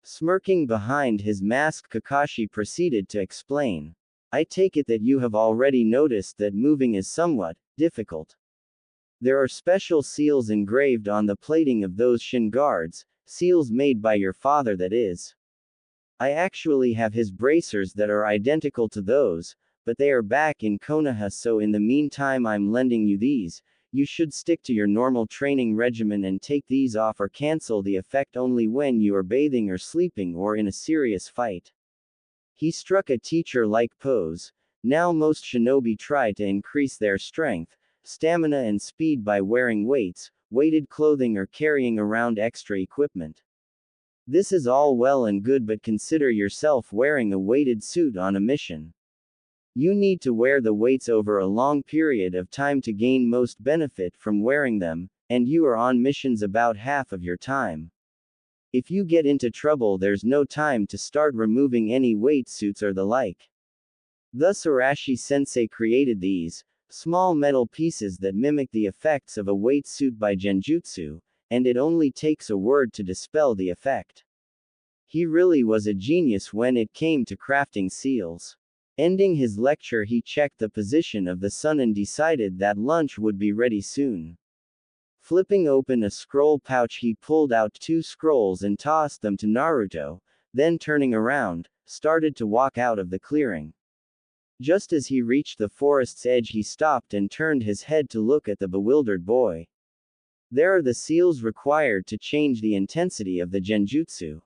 Smirking behind his mask, Kakashi proceeded to explain. "I take it that you have already noticed that moving is somewhat difficult. There are special seals engraved on the plating of those shin guards, seals made by your father, that is. I actually have his bracers that are identical to those, but they are back in Konoha, so in the meantime I'm lending you these. You should stick to your normal training regimen and take these off or cancel the effect only when you are bathing or sleeping or in a serious fight." He struck a teacher-like pose. Now most shinobi try to increase their strength, stamina and speed by wearing weights, weighted clothing, or carrying around extra equipment. This is all well and good, but consider yourself wearing a weighted suit on a mission. You need to wear the weights over a long period of time to gain most benefit from wearing them, and you are on missions about half of your time. If you get into trouble, there's no time to start removing any weight suits or the like. Thus Arashi-sensei created these small metal pieces that mimic the effects of a weight suit by genjutsu, and it only takes a word to dispel the effect. He really was a genius when it came to crafting seals. Ending his lecture, he checked the position of the sun and decided that lunch would be ready soon. Flipping open a scroll pouch, he pulled out 2 scrolls and tossed them to Naruto, then turning around, started to walk out of the clearing. Just as he reached the forest's edge, he stopped and turned his head to look at the bewildered boy. "There are the seals required to change the intensity of the genjutsu.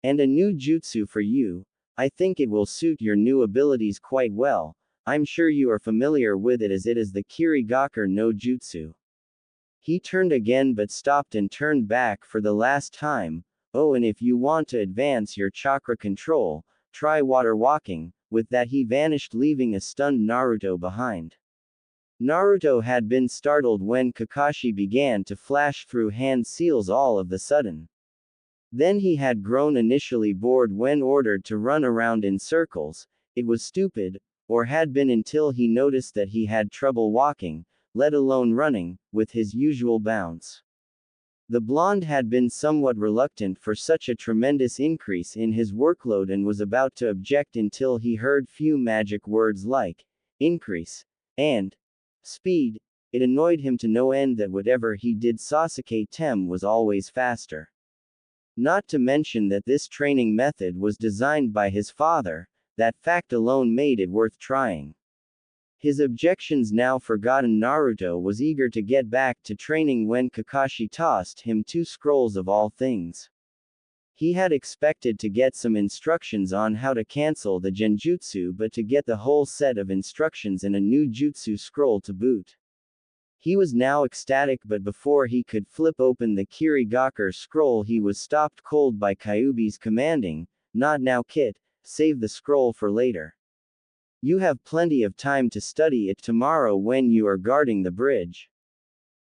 And a new jutsu for you. I think it will suit your new abilities quite well. I'm sure you are familiar with it, as it is the Kirigakure no Jutsu." He turned again but stopped and turned back for the last time. "Oh, and if you want to advance your chakra control, try water walking." With that he vanished, leaving a stunned Naruto behind. Naruto had been startled when Kakashi began to flash through hand seals all of the sudden. Then he had grown initially bored when ordered to run around in circles. It was stupid, or had been, until he noticed that he had trouble walking, let alone running, with his usual bounce. The blonde had been somewhat reluctant for such a tremendous increase in his workload and was about to object until he heard few magic words like increase and speed. It annoyed him to no end that whatever he did, Sasuke Tem was always faster. Not to mention that this training method was designed by his father. That fact alone made it worth trying. His objections now forgotten, Naruto was eager to get back to training when Kakashi tossed him 2 scrolls of all things. He had expected to get some instructions on how to cancel the genjutsu, but to get the whole set of instructions in a new jutsu scroll to boot. He was now ecstatic, but before he could flip open the Kirigakure scroll, he was stopped cold by Kyuubi's commanding, "Not now, Kit, save the scroll for later." You have plenty of time to study it tomorrow when you are guarding the bridge.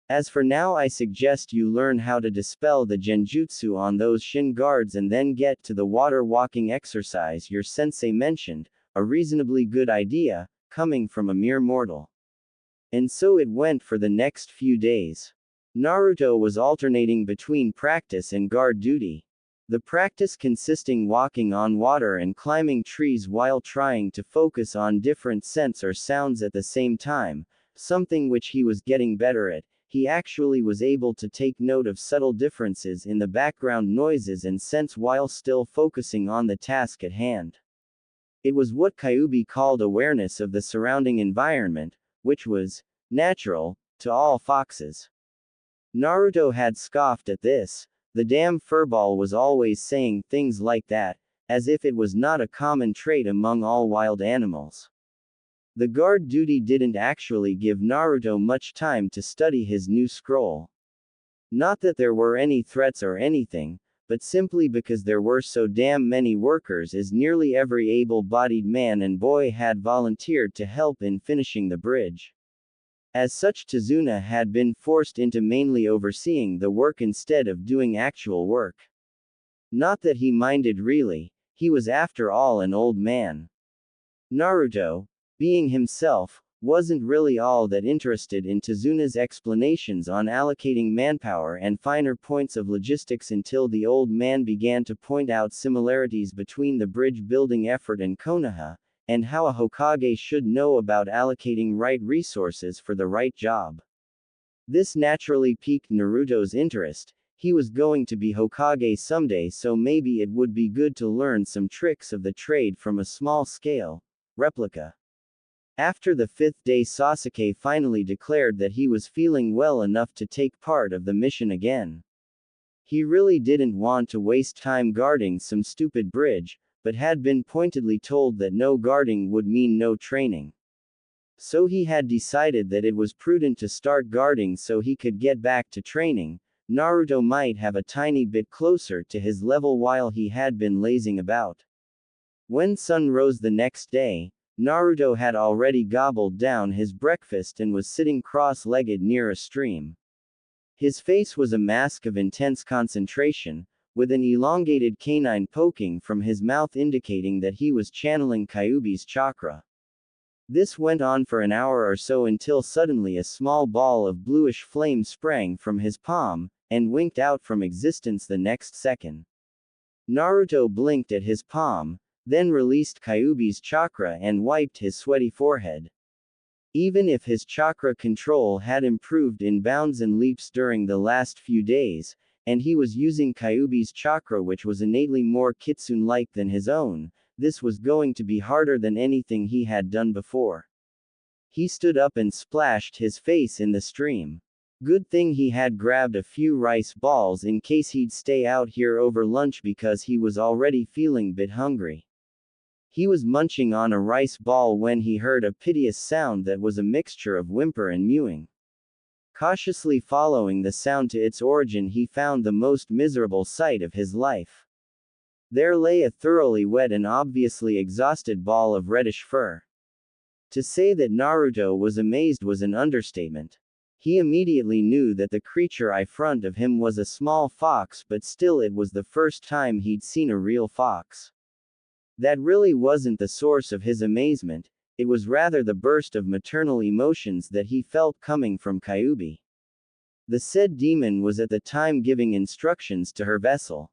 As for now, I suggest you learn how to dispel the genjutsu on those shin guards and then get to the water walking exercise your sensei mentioned, a reasonably good idea, coming from a mere mortal. And so it went for the next few days. Naruto was alternating between practice and guard duty. The practice consisting walking on water and climbing trees while trying to focus on different scents or sounds at the same time, something which he was getting better at. He actually was able to take note of subtle differences in the background noises and scents while still focusing on the task at hand. It was what Kyuubi called awareness of the surrounding environment, which was natural to all foxes. Naruto had scoffed at this. The damn furball was always saying things like that, as if it was not a common trait among all wild animals. The guard duty didn't actually give Naruto much time to study his new scroll. Not that there were any threats or anything, but simply because there were so damn many workers, as nearly every able-bodied man and boy had volunteered to help in finishing the bridge. As such, Tazuna had been forced into mainly overseeing the work instead of doing actual work. Not that he minded really, he was after all an old man. Naruto, being himself, wasn't really all that interested in Tazuna's explanations on allocating manpower and finer points of logistics until the old man began to point out similarities between the bridge building effort and Konoha, and how a Hokage should know about allocating right resources for the right job. This naturally piqued Naruto's interest. He was going to be Hokage someday, so maybe it would be good to learn some tricks of the trade from a small-scale replica. After the 5th day, Sasuke finally declared that he was feeling well enough to take part of the mission again. He really didn't want to waste time guarding some stupid bridge, but had been pointedly told that no guarding would mean no training. So he had decided that it was prudent to start guarding so he could get back to training. Naruto might have a tiny bit closer to his level while he had been lazing about. When sun rose the next day, Naruto had already gobbled down his breakfast and was sitting cross-legged near a stream. His face was a mask of intense concentration, with an elongated canine poking from his mouth indicating that he was channeling Kyuubi's chakra. This went on for an hour or so until suddenly a small ball of bluish flame sprang from his palm, and winked out from existence the next second. Naruto blinked at his palm, then released Kyuubi's chakra and wiped his sweaty forehead. Even if his chakra control had improved in bounds and leaps during the last few days, and he was using Kyuubi's chakra which was innately more kitsune-like than his own, this was going to be harder than anything he had done before. He stood up and splashed his face in the stream. Good thing he had grabbed a few rice balls in case he'd stay out here over lunch because he was already feeling bit hungry. He was munching on a rice ball when he heard a piteous sound that was a mixture of whimper and mewing. Cautiously following the sound to its origin, he found the most miserable sight of his life. There lay a thoroughly wet and obviously exhausted ball of reddish fur. To say that Naruto was amazed was an understatement. He immediately knew that the creature in front of him was a small fox, but still it was the first time he'd seen a real fox. That really wasn't the source of his amazement, it was rather the burst of maternal emotions that he felt coming from Kyuubi. The said demon was at the time giving instructions to her vessel.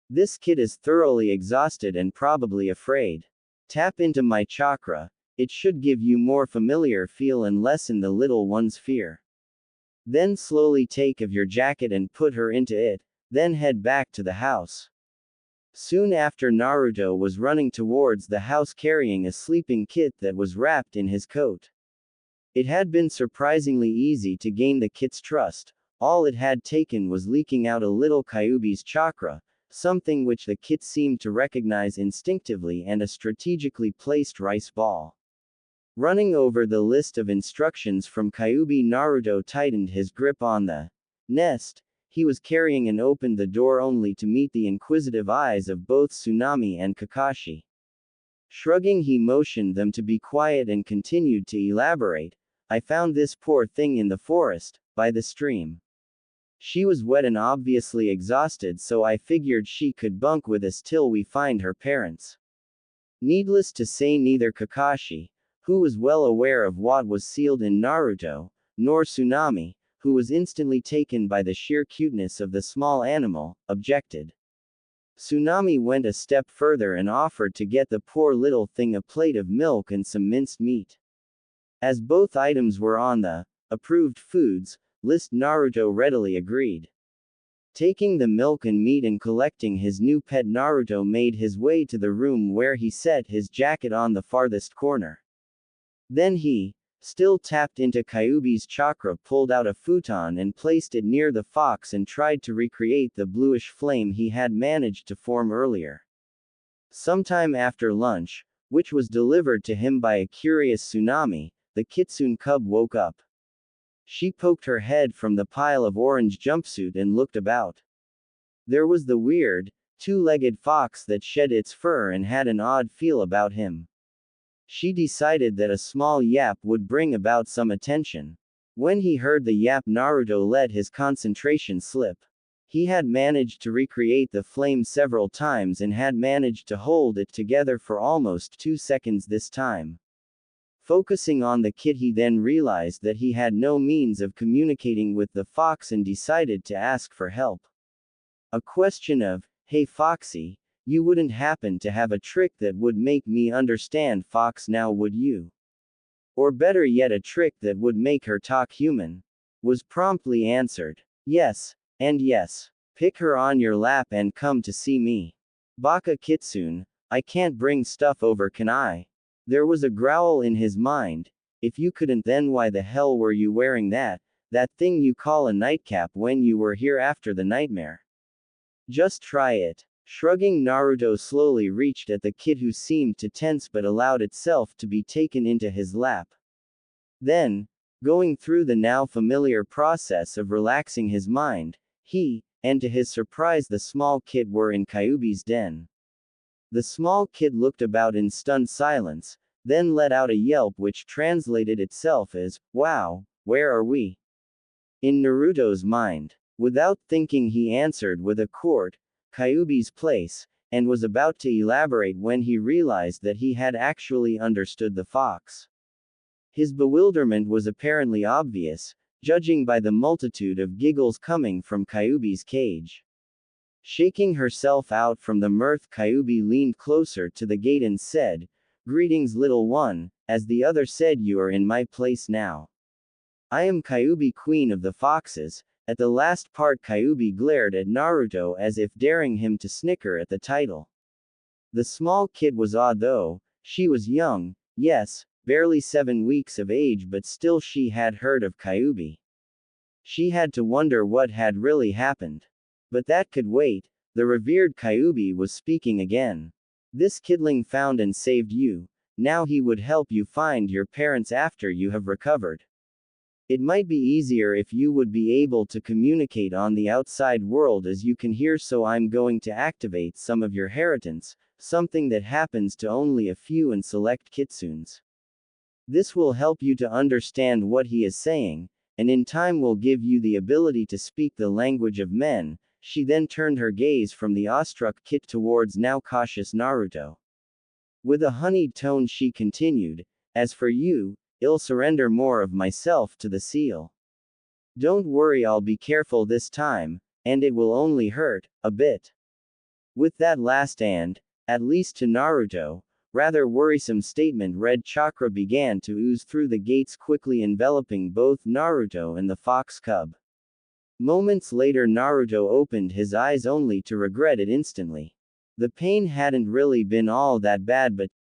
This kid is thoroughly exhausted and probably afraid. Tap into my chakra, it should give you more familiar feel and lessen the little one's fear. Then slowly take off your jacket and put her into it, then head back to the house. Soon after, Naruto was running towards the house carrying a sleeping kit that was wrapped in his coat. It had been surprisingly easy to gain the kit's trust. All it had taken was leaking out a little Kyuubi's chakra, something which the kit seemed to recognize instinctively, and a strategically placed rice ball. Running over the list of instructions from Kyuubi, Naruto tightened his grip on the nest he was carrying and opened the door only to meet the inquisitive eyes of both Tsunami and Kakashi. Shrugging, he motioned them to be quiet and continued to elaborate. I found this poor thing in the forest, by the stream. She was wet and obviously exhausted, so I figured she could bunk with us till we find her parents. Needless to say, neither Kakashi, who was well aware of what was sealed in Naruto, nor Tsunami, who was instantly taken by the sheer cuteness of the small animal, objected. Tsunami went a step further and offered to get the poor little thing a plate of milk and some minced meat. As both items were on the approved foods list, Naruto readily agreed. Taking the milk and meat and collecting his new pet, Naruto made his way to the room where he set his jacket on the farthest corner. Then he, still tapped into Kyuubi's chakra, pulled out a futon and placed it near the fox and tried to recreate the bluish flame he had managed to form earlier. Sometime after lunch, which was delivered to him by a curious Tsunami, the kitsune cub woke up. She poked her head from the pile of orange jumpsuit and looked about. There was the weird, two-legged fox that shed its fur and had an odd feel about him. She decided that a small yap would bring about some attention. When he heard the yap, Naruto let his concentration slip. He had managed to recreate the flame several times and had managed to hold it together for almost 2 seconds this time. Focusing on the kid, he then realized that he had no means of communicating with the fox and decided to ask for help. A question of, "Hey Foxy, you wouldn't happen to have a trick that would make me understand Fox now, would you? Or better yet, a trick that would make her talk human?" was promptly answered. "Yes, and yes. Pick her on your lap and come to see me. Baka Kitsune, I can't bring stuff over, can I?" There was a growl in his mind. If you couldn't, then why the hell were you wearing that thing you call a nightcap when you were here after the nightmare? Just try it. Shrugging, Naruto slowly reached at the kid, who seemed to tense but allowed itself to be taken into his lap. Then, going through the now familiar process of relaxing his mind, he, and to his surprise the small kid, were in Kyuubi's den. The small kid looked about in stunned silence, then let out a yelp which translated itself as, "Wow, where are we?" In Naruto's mind. Without thinking, he answered with a court, "Kyuubi's place," and was about to elaborate when he realized that he had actually understood the fox. His bewilderment was apparently obvious, judging by the multitude of giggles coming from Kyuubi's cage. Shaking herself out from the mirth, Kyuubi leaned closer to the gate and said, "Greetings, little one," as the other said, "You are in my place now. I am Kyuubi, queen of the foxes." At the last part, Kyuubi glared at Naruto as if daring him to snicker at the title. The small kid was odd though. She was young, yes, barely 7 weeks of age, but still she had heard of Kyuubi. She had to wonder what had really happened. But that could wait. The revered Kyuubi was speaking again. "This kidling found and saved you. Now he would help you find your parents after you have recovered. It might be easier if you would be able to communicate on the outside world as you can hear, so I'm going to activate some of your heritance, something that happens to only a few and select kitsunes. This will help you to understand what he is saying, and in time will give you the ability to speak the language of men." She then turned her gaze from the awestruck kid towards now cautious Naruto. With a honeyed tone she continued, "As for you, I'll surrender more of myself to the seal. Don't worry, I'll be careful this time, and it will only hurt a bit." With that last and, at least to Naruto, rather worrisome statement, red chakra began to ooze through the gates, quickly enveloping both Naruto and the fox cub. Moments later, Naruto opened his eyes only to regret it instantly. The pain hadn't really been all that bad, but